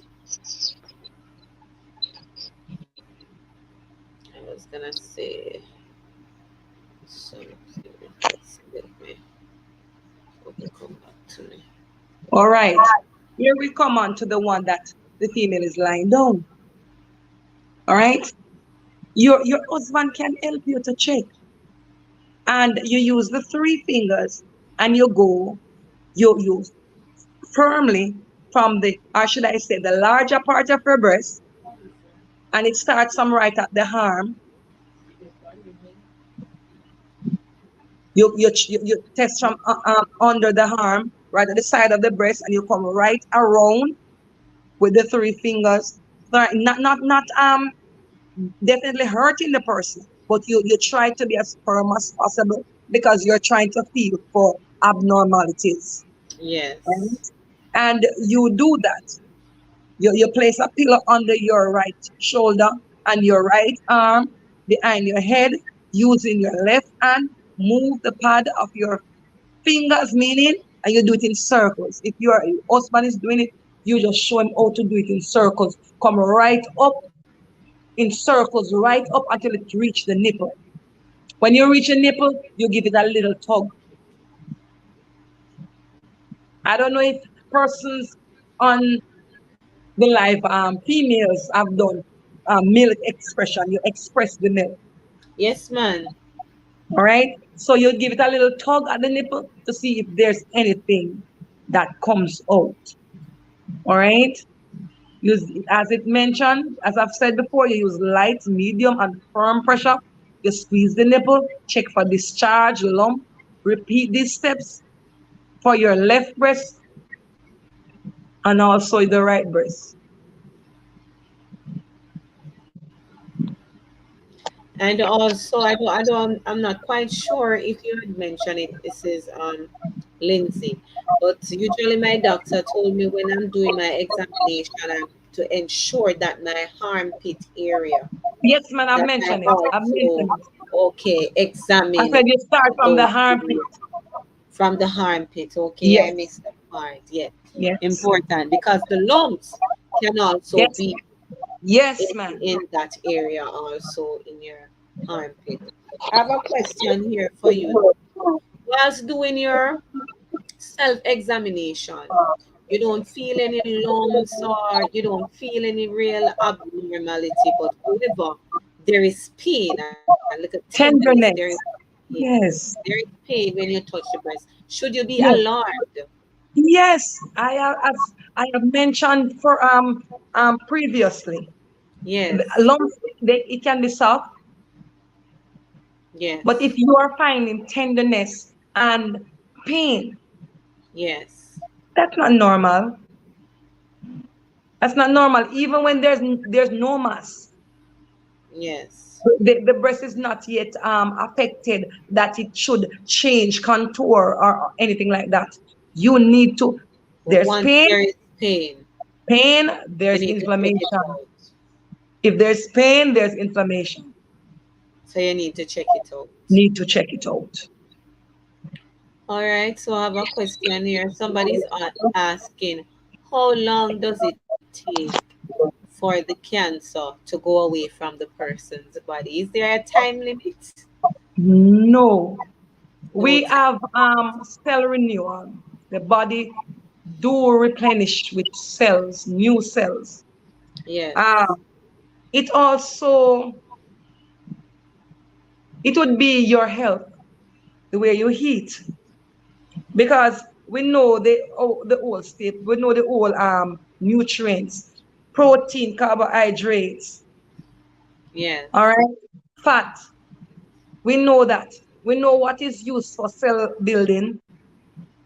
I was gonna say something. Just let me hope it come back to me. All right. Here we come on to the one that the female is lying down. All right. Your husband can help you to check. And you use the three fingers and you firmly from the, or should I say, the larger part of your breast, and it starts from right at the arm. You test from under the arm, right at the side of the breast, and you come right around with the three fingers. Right, not definitely hurting the person, but you try to be as firm as possible because you're trying to feel for abnormalities. Yes. Right? And you do that. You place a pillow under your right shoulder and your right arm behind your head, using your left hand. Move the pad of your fingers, meaning, and you do it in circles. If your husband is doing it, you just show him how to do it in circles. Come right up in circles, right up until it reach the nipple. When you reach a nipple, you give it a little tug. I don't know if persons on the live females have done milk expression. You express the milk. Yes, man. All right. So you give it a little tug at the nipple to see if there's anything that comes out. All right. Use, as it mentioned, as I've said before, you use light, medium, and firm pressure. You squeeze the nipple, check for discharge, lump. Repeat these steps for your left breast and also the right breast. And also, I'm not quite sure if you had mentioned it. This is Lindsay, but usually my doctor told me when I'm doing my examination, to ensure that my armpit area, Yes, man, I've that I mentioned it. I've also, mentioned it. okay, I examine said you start from the those armpit. areas from the armpit. Okay, I Yes, missed that part. Yeah, yes, important because the lumps can also yes, be yes, man. in that area, also in your armpit. I have a question here for you. Whilst doing your self-examination, you don't feel any lumps or you don't feel any real abnormality, but however, there is pain, a little tenderness, there is Tenderness. pain. Yes, There is pain when you touch the breast. Should you be yes, alarmed? yes. I have, as I have mentioned for previously. Yes, Lumps, it can be soft, but if yes, you are finding tenderness and pain, yes, that's not normal. That's not normal. Even when there's no mass, yes. the breast is not yet affected that it should change contour or anything like that. You need to. But There's once pain, there is pain, you there's need to check it inflammation. out. If there's pain, there's inflammation. So you need to check it out. Need to check it out. All right, so I have a question here. Somebody's asking, how long does it take for the cancer to go away from the person's body? Is there a time limit? No, No we time. have cell renewal. The body do replenish with cells, new cells. Yes. Um, It also, it would be your health, the way you eat, because we know the whole state, we know the whole nutrients, protein, carbohydrates, all Yes. right, fat. We know that. We know what is used for cell building.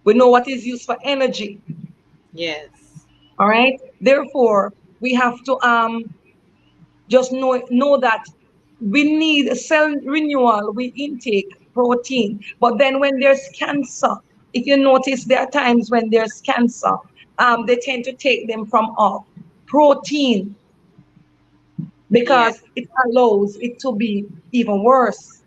We know what is used for energy. Yes. All right. Therefore, we have to just know that we need cell renewal. We intake protein, but then when there's cancer, if you notice, there are times when there's cancer, they tend to take them from off protein Yeah. because it allows it to be even worse.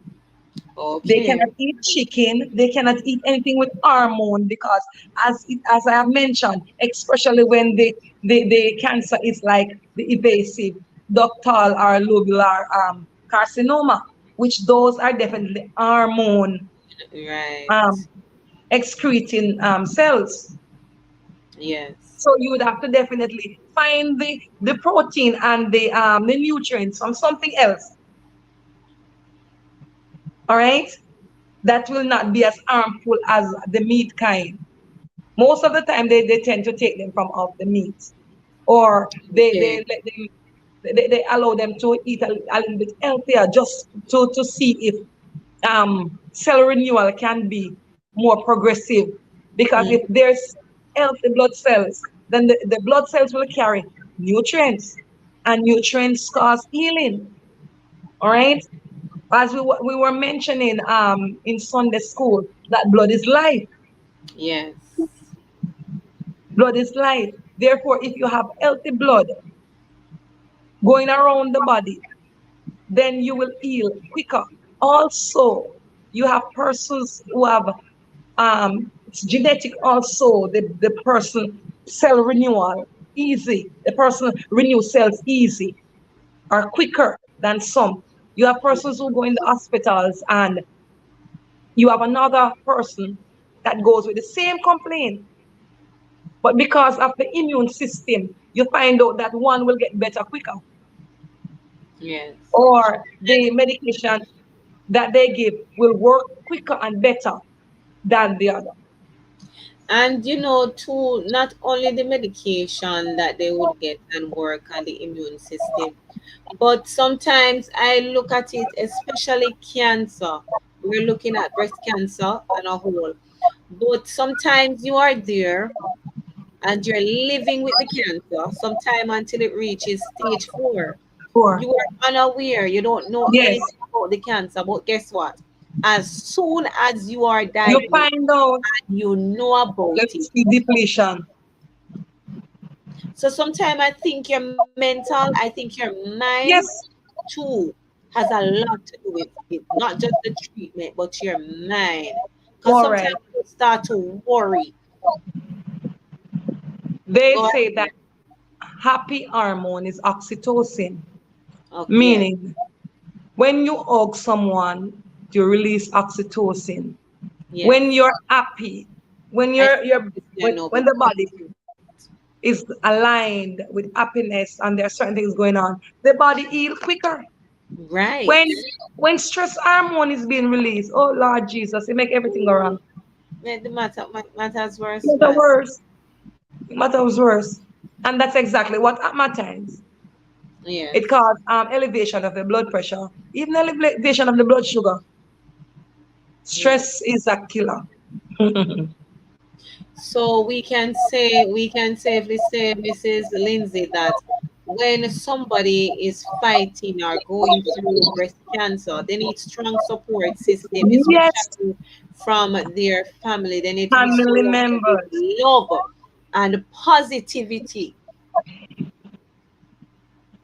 They Okay. cannot eat chicken. They cannot eat anything with hormone because, as I have mentioned, especially when the cancer is like the invasive ductal or lobular carcinoma, which those are definitely hormone Right. um, excreting cells. Yes. So you would have to definitely find the protein and the nutrients from something else. All right, that will not be as harmful as the meat kind. Most of the time they tend to take them from off the meat, or they Okay. let them, they allow them to eat a little bit healthier just to see if cell renewal can be more progressive. Because if Mm. there's healthy blood cells, then the blood cells will carry nutrients, and nutrients cause healing. All right, as we were mentioning in Sunday school, that blood is life. Yes. Blood is life. Therefore, if you have healthy blood going around the body, then you will heal quicker. Also, you have persons who have it's genetic also, the person cell renewal easy. The person renew cells easy or quicker than some. You have persons who go in the hospitals, and you have another person that goes with the same complaint, but because of the immune system, you find out that one will get better quicker, Yes. or the medication that they give will work quicker and better than the other. And you know, too, not only the medication that they would get and work on the immune system, but sometimes I look at it, especially cancer. We're looking at breast cancer and a whole. But sometimes you are there and you're living with the cancer sometime until it reaches stage 4. Sure. You are unaware, you don't know Yes, anything about the cancer, but guess what? As soon as you are you diagnosed find out, and you know about let's it. see, depletion. So sometimes I think your mental, I think your mind Yes, too has a lot to do with it. Not just the treatment, but your mind. Because sometimes correct. you start to worry. They Go say that ahead. happy hormone is oxytocin, Yes, meaning when you hug someone, you release oxytocin. When yes. you're happy, when I think you're I know when because the body is aligned with happiness and there are certain things going on, the body heal quicker. right. When when stress hormone is being released, oh Lord Jesus, it make everything go wrong. Made the matters It worse matter fast. worse. It matters worse. And that's exactly what at my times. It Yes. causes elevation of the blood pressure, even elevation of the blood sugar. Yes. Stress is a killer. So we can safely say, Mrs. Lindsay, that when somebody is fighting or going through breast cancer, they need strong support system, Yes, especially from their family. They need to be family surrounded with members. love and positivity.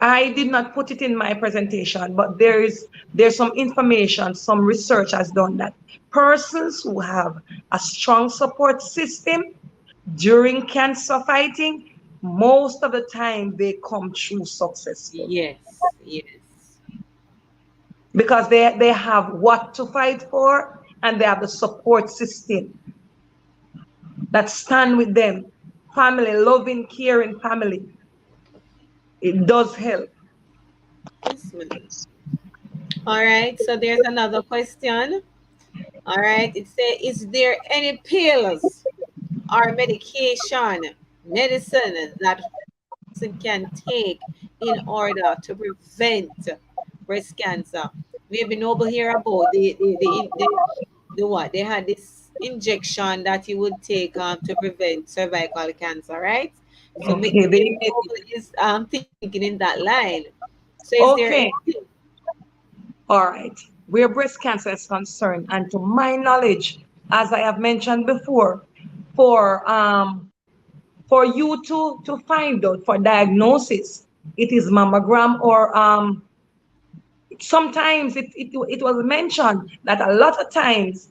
I did not put it in my presentation, but there's some information, some research has done that persons who have a strong support system during cancer fighting, most of the time they come through successful Yes, yes, because they have what to fight for, and they have the support system that stand with them. Family, loving, caring family. It does help. Mm. All right, so there's another question. All right, it says, is there any pills or medicine that person can take in order to prevent breast cancer? We have been over here about the what? They had this injection that you would take to prevent cervical cancer, right? So Okay, maybe Noble is thinking in that line. So is there okay, anything? all right. Where breast cancer is concerned, and to my knowledge, as I have mentioned before, for for you to find out for diagnosis, it is mammogram or sometimes it was mentioned that a lot of times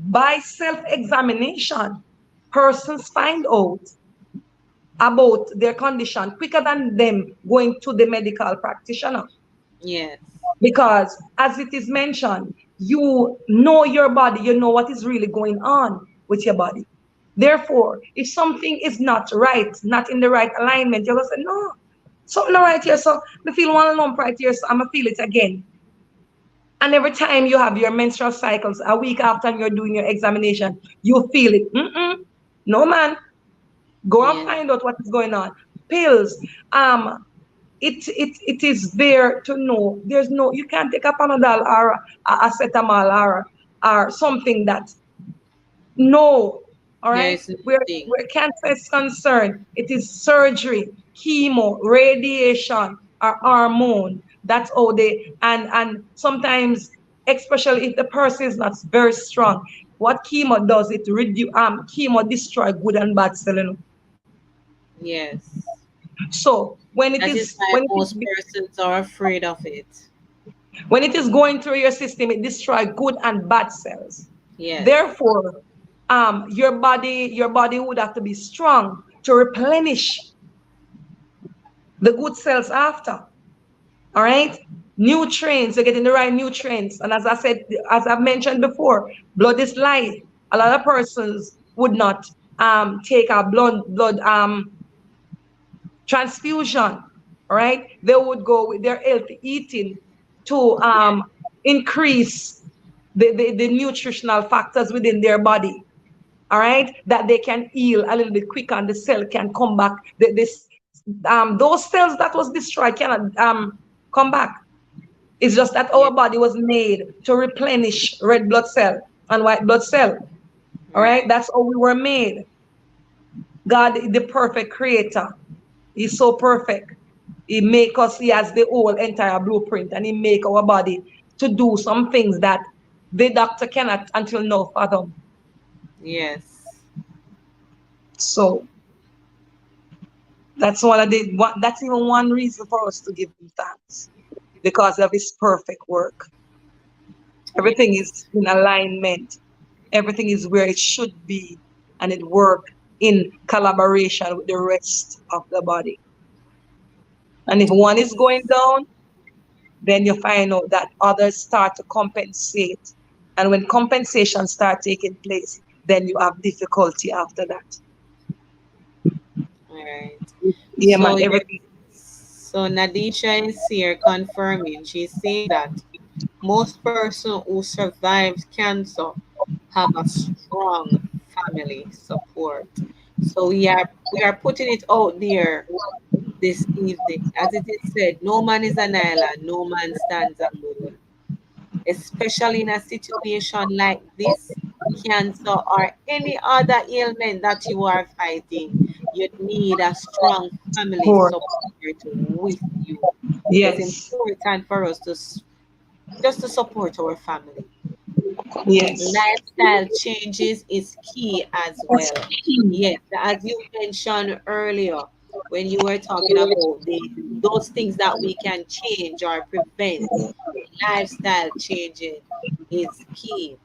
by self-examination, persons find out about their condition quicker than them going to the medical practitioner. Yes, Because as it is mentioned, you know your body, you know what is really going on with your body. Therefore, if something is not right, not in the right alignment, you're going to say, no, something not right here. So I feel one lump right here, so I'm going to feel it again. And every time you have your menstrual cycles, a week after you're doing your examination, you feel it. Mm-mm. No, man. Go and yes, find out what is going on. Pills. It is there to know. There's no, you can't take a Panadol or a acetamol or something that, no. All there right. is nothing. Where cancer is concerned, it is surgery, chemo, radiation, or hormone. That's all they, and sometimes, especially if the person is not very strong, what chemo does, it reduce chemo destroy good and bad cell, you know. Yes. So That is why most persons are afraid of it. when it is going through your system, it destroys good and bad cells. Yes. Therefore, your body would have to be strong to replenish the good cells after. All right, nutrients, you're getting the right nutrients, and as I said, as I've mentioned before, blood is life. A lot of persons would not take a blood transfusion. All right, they would go with their healthy eating to Yes. increase the nutritional factors within their body. All right, that they can heal a little bit quicker and the cell can come back. Those cells that was destroyed cannot come back. It's just that Yeah. our body was made to replenish red blood cell and white blood cell. All right, Right. that's how we were made. God, the perfect creator, He's so perfect. He make us, He has the whole entire blueprint, and He make our body to do some things that the doctor cannot until now fathom. Yes. So that's that's even one reason for us to give Him thanks, because of His perfect work. Everything Yes. is in alignment. Everything is where it should be, and it work in collaboration with the rest of the body. And if one is Yes. going down, then you find out that others start to compensate. And when compensation start taking place, then you have difficulty after that. All right. Yeah, man, So you're everything. so Nadisha is here confirming. She's saying that most person who survives cancer have a strong family support. So we are putting it out there this evening. As it is said, no man is an island, no man stands alone. Especially in a situation like this, cancer or any other ailment that you are fighting, you need a strong family Support. support with you. It's Yes. important for us just to support our family. Yes. Lifestyle changes is key as That's well. key. Yes, as you mentioned earlier, when you were talking about those things that we can change or prevent, lifestyle changing is key.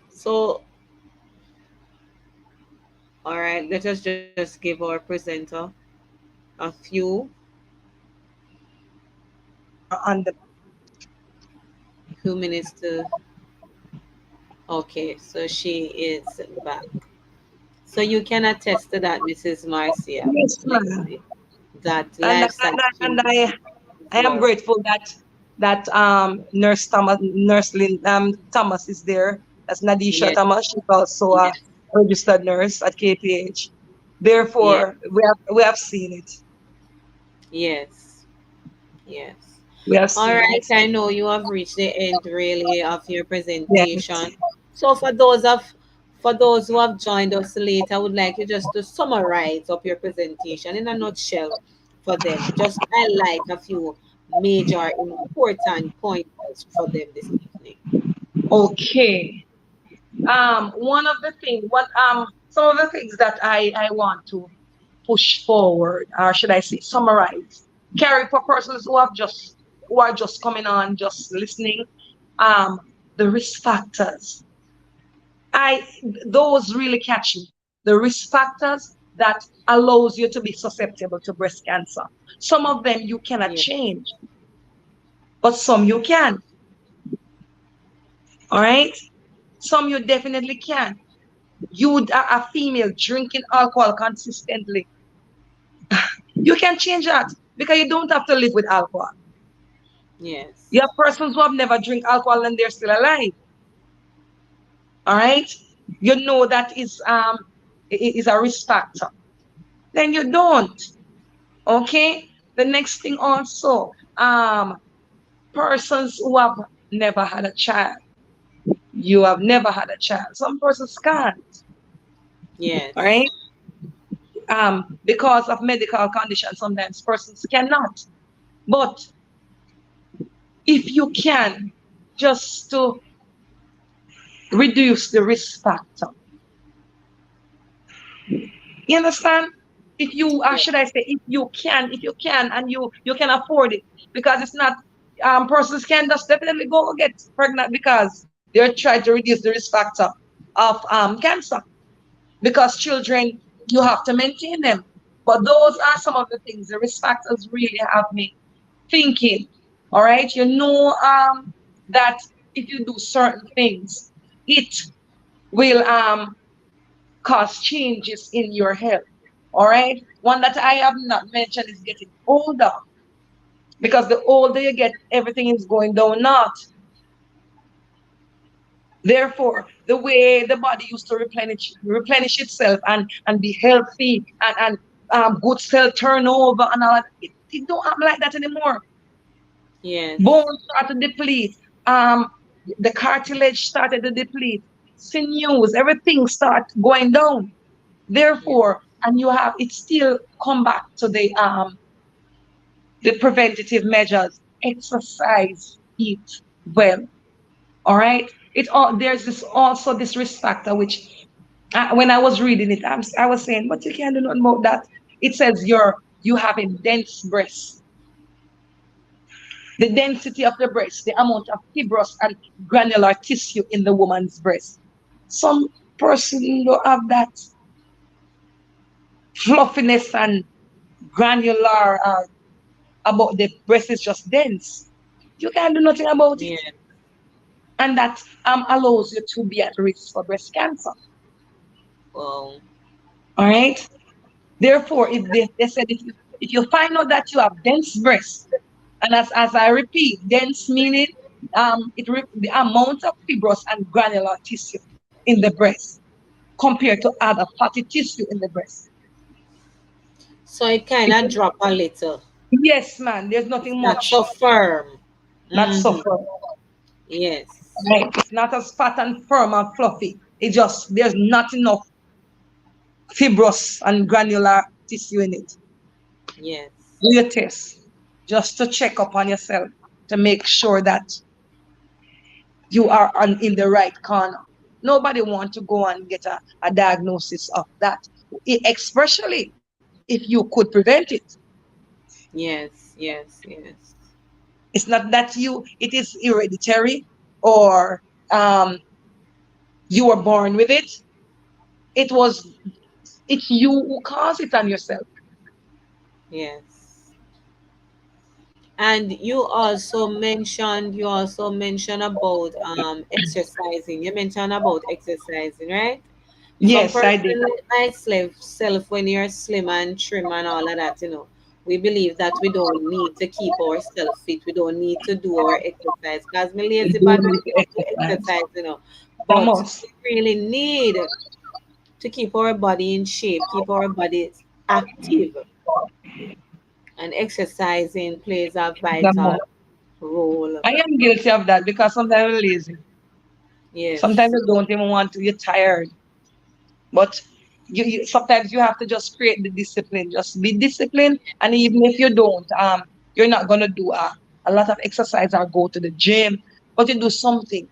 So, all right, let us just give our presenter a On the few minutes to. Okay, so she is back. So you can attest to that, Mrs. Marcia. yes, Let's man. see. that And lifestyle and changes I am your grateful that Nurse Lynn Thomas is there. That's Nadisha yes, Thomas. She's also a yes, registered nurse at KPH. yes, Therefore, we have seen it. yes, yes. We have All seen right, it. I know you have reached the end really of your Yes. presentation. So for those who have joined us late, I would like you just to summarize up your presentation in a nutshell for them. Just highlight a few major important pointers for them this evening. Okay. One of the things, what some of the things that I want to push forward, or should I say, summarize, carry for persons who are just coming on, just listening. Um, the risk factors. I Those really catch me. The risk factors that allows you to be susceptible to breast cancer. Some of them you cannot Yes, change, but some you can. All right. Some you definitely can. You would a female drinking alcohol consistently. You can change that because you don't have to live with alcohol. You yes, have persons who have never drink alcohol and they're still alive. All right. You know that is a risk factor. Then you don't. Okay. The next thing also, persons who have never had a child. You have never had a child. Some persons can't. All yes, right. Because of medical conditions, sometimes persons cannot. But if you can, just to reduce the risk factor. You understand? If you, yes, should I say, if you can, and you can afford it, because it's not, persons can just definitely go get pregnant because they're trying to reduce the risk factor of cancer. Because children, you have to maintain them. But those are some of the things. The risk factors really have me thinking. All right, that if you do certain things, it will cause changes in your health. All right. One that I have not mentioned is getting older, because the older you get, everything is going down not. Therefore, the way the body used to replenish itself and be healthy and good cell turnover and all that, it don't happen like that anymore. yes, Bones start to deplete. Um, the cartilage started to deplete. Sinews, everything start going down. yes, Therefore, and you have it still come back to the preventative measures. Exercise, eat well. All right. There's this risk factor which, when I was reading it, I was saying, but you can't do nothing about that. It says you have a dense breast. The density of the breast, the amount of fibrous and granular tissue in the woman's breast. Some person don't have that fluffiness and granular, about the breast is just dense. You can't do nothing about it. yes. And that allows you to be at risk for breast cancer. Well, All right. Therefore, if they said if you find out that you have dense breast, and as I repeat, dense meaning the amount of fibrous and granular tissue in the breast compared to other fatty tissue in the breast. so it kind If of drop a little. Yes, man, there's It's nothing not much. so firm. Not Mm-hmm. suffer. Yes, Right? It's not as fat and firm and fluffy. It just there's not enough fibrous and granular tissue in it. yes, Do your test just to check up on yourself to make sure that you are in the right corner. Nobody want to go and get a diagnosis of that, especially if you could prevent it. yes, yes, yes, It's not that it is hereditary or um, you were born with it. It was it's you who caused it on yourself. yes. And you also mentioned about exercising. You mentioned about exercising, right? Some Yes, I did. person like self when you're slim and trim and all of that, We believe that we don't need to keep ourselves fit. We don't need to do our exercise because my We lazy do body need to don't do exercise. exercise, you know. Come But on. we really need to keep our body in shape, keep our bodies active, and exercising plays a Come vital on. role. I am guilty of that because sometimes I'm lazy. Sometimes Yes, you don't even want to. You're tired. But sometimes you have to just create the discipline. Just be disciplined. And even if you don't, you're not gonna do a lot of exercise or go to the gym, but you do something.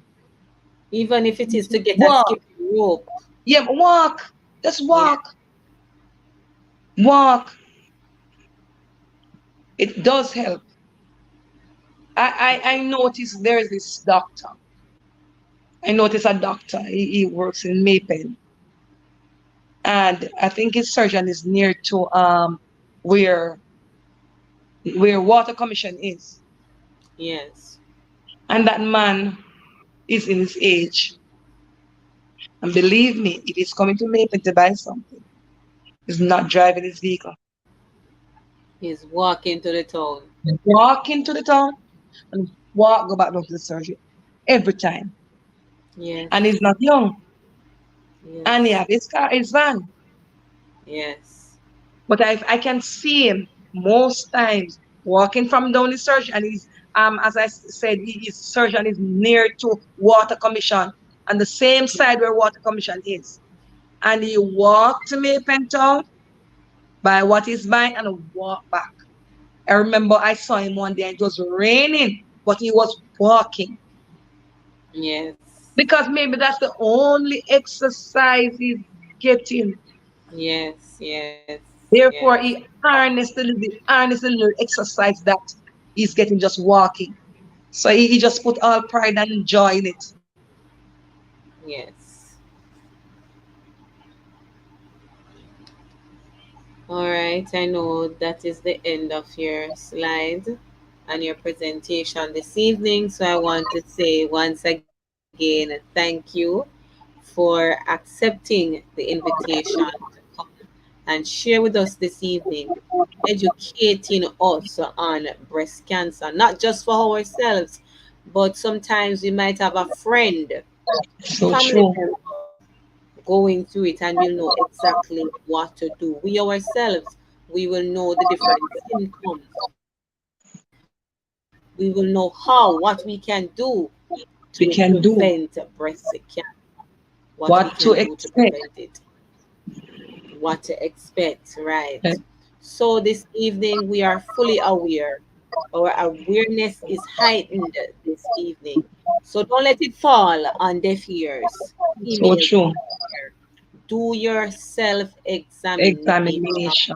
even if it is to get a Walk. skipping rope. Yeah, walk. Just Yeah, walk. Walk. It does help. I noticed there is this doctor. I noticed a doctor. He works in Mapen. And I think his surgeon is near to where Water Commission is. yes, And that man is in his age. And believe me, if he's coming to Maple to buy something, he's not driving his vehicle. he's walking to the town. Walk into the town and walk, go back down to the surgery every time. Yes, And he's not young. And he yes, have his car, his van. yes, But I can see him most times walking from down the surgery. And he's, as I said, his surgeon is near to Water Commission on the same side where Water Commission is. And he walked to Maple Town, buy what he's buying, and walk back. I remember I saw him one day and it was raining, but he was walking yes, because maybe that's the only exercise he's getting. yes, yes, yes, Therefore, harnessed the little exercise that he's getting just walking. So he just put all pride and joy in it. yes. All right, I know that is the end of your slide and your presentation this evening. So I want to say once again, thank you for accepting the invitation to come and share with us this evening, educating us on breast cancer, not just for ourselves, but sometimes we might have a friend, So family true. member going through it, and we'll know exactly what to do. We ourselves, we will know the different symptoms. We will know how, what we can do to prevent We can breast do cancer, what we can do to what to prevent it, expect. what to expect, right? So this evening we are fully aware. Our awareness is heightened this evening. So don't let it fall on deaf ears. So Females true. here, do your self examination Examination.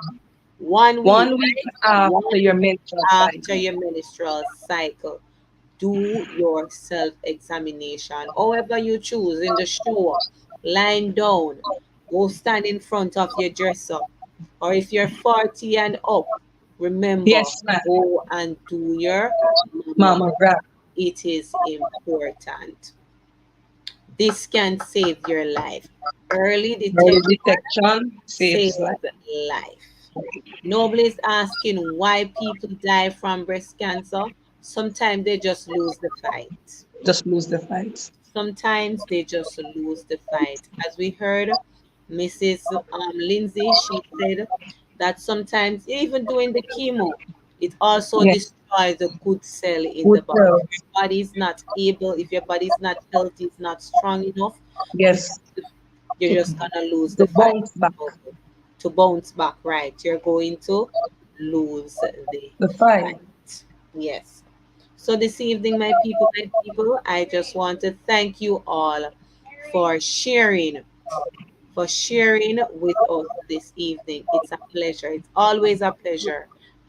1 week, 1 week right? after your 1 week menstrual after cycle. your menstrual cycle. Do your self examination. However, you choose in the shower, lying down, go stand in front of your dresser. Or if you're 40 and up, remember, Yes, ma'am. go and do your mammogram. Mammogram. It is important. This can save your life. Early Early detection detection saves saves life. life. Nobody's asking why people die from breast cancer. Sometimes they just lose the fight. Just lose the fight. Sometimes they just lose the fight. As we heard, Mrs. Lindsay, she said that sometimes even doing the chemo, it also Yes. destroys the good cell in Good the body. If cells. your body is not able, if your body is not healthy, it's not strong enough, Yes. you're To, just gonna lose to the fight. bounce back. So, to bounce back, right? You're going to lose the The fight. fight. Yes. So this evening, my people, I just want to thank you all for sharing with us this evening. It's a pleasure. It's always a pleasure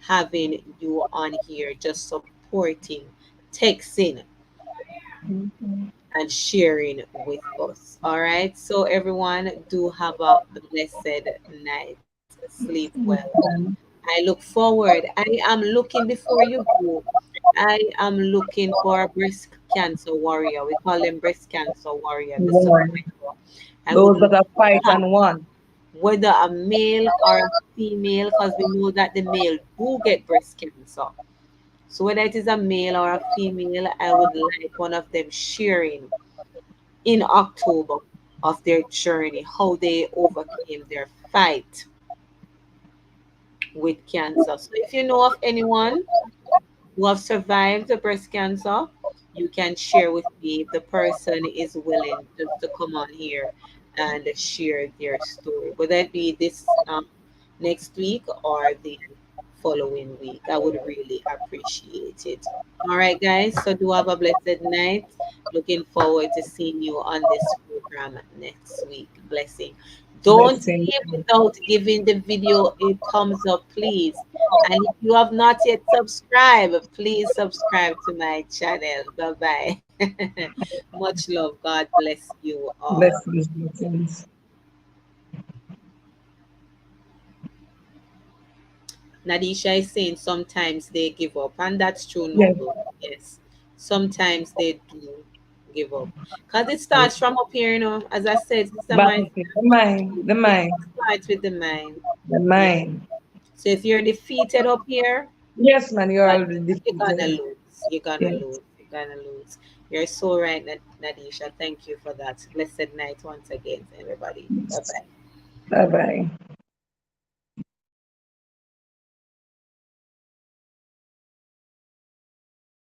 having you on here, just supporting, texting, and sharing with us. All right. So everyone, do have a blessed night. Sleep well. I look forward. I am looking before you go. I am looking for a breast cancer warrior. We call them breast cancer warrior, the One. survivor. I would Those love that are to fight have and one. whether a male or a female, because we know that the male do get breast cancer. So whether it is a male or a female, I would like one of them sharing in October of their journey, how they overcame their fight with cancer. So if you know of anyone who have survived the breast cancer, you can share with me if the person is willing just to come on here and share their story. Would that be this next week or the following week? I would really appreciate it. All right, guys. So do have a blessed night. Looking forward to seeing you on this program next week. Blessing. Don't Blessing. leave without giving the video a thumbs up, please. And if you have not yet subscribed, please subscribe to my channel. Bye bye. Much love. God bless you all. Blessings. Blessings. Nadisha is saying sometimes they give up, and that's true, Yes. Noble. Yes, sometimes they do give up because it Yes. starts from up here, As I said, Sister Mike, Battlefield. The mind. The it mind. starts with the mind. The Yeah. mind. So if you're defeated up here, Yes, man, you're uh, already you're gonna defeated. lose. You're gonna Yes. lose. You're gonna lose. You're so right, Nadisha. Thank you for that. Blessed night once again, everybody. Bye bye. Bye bye.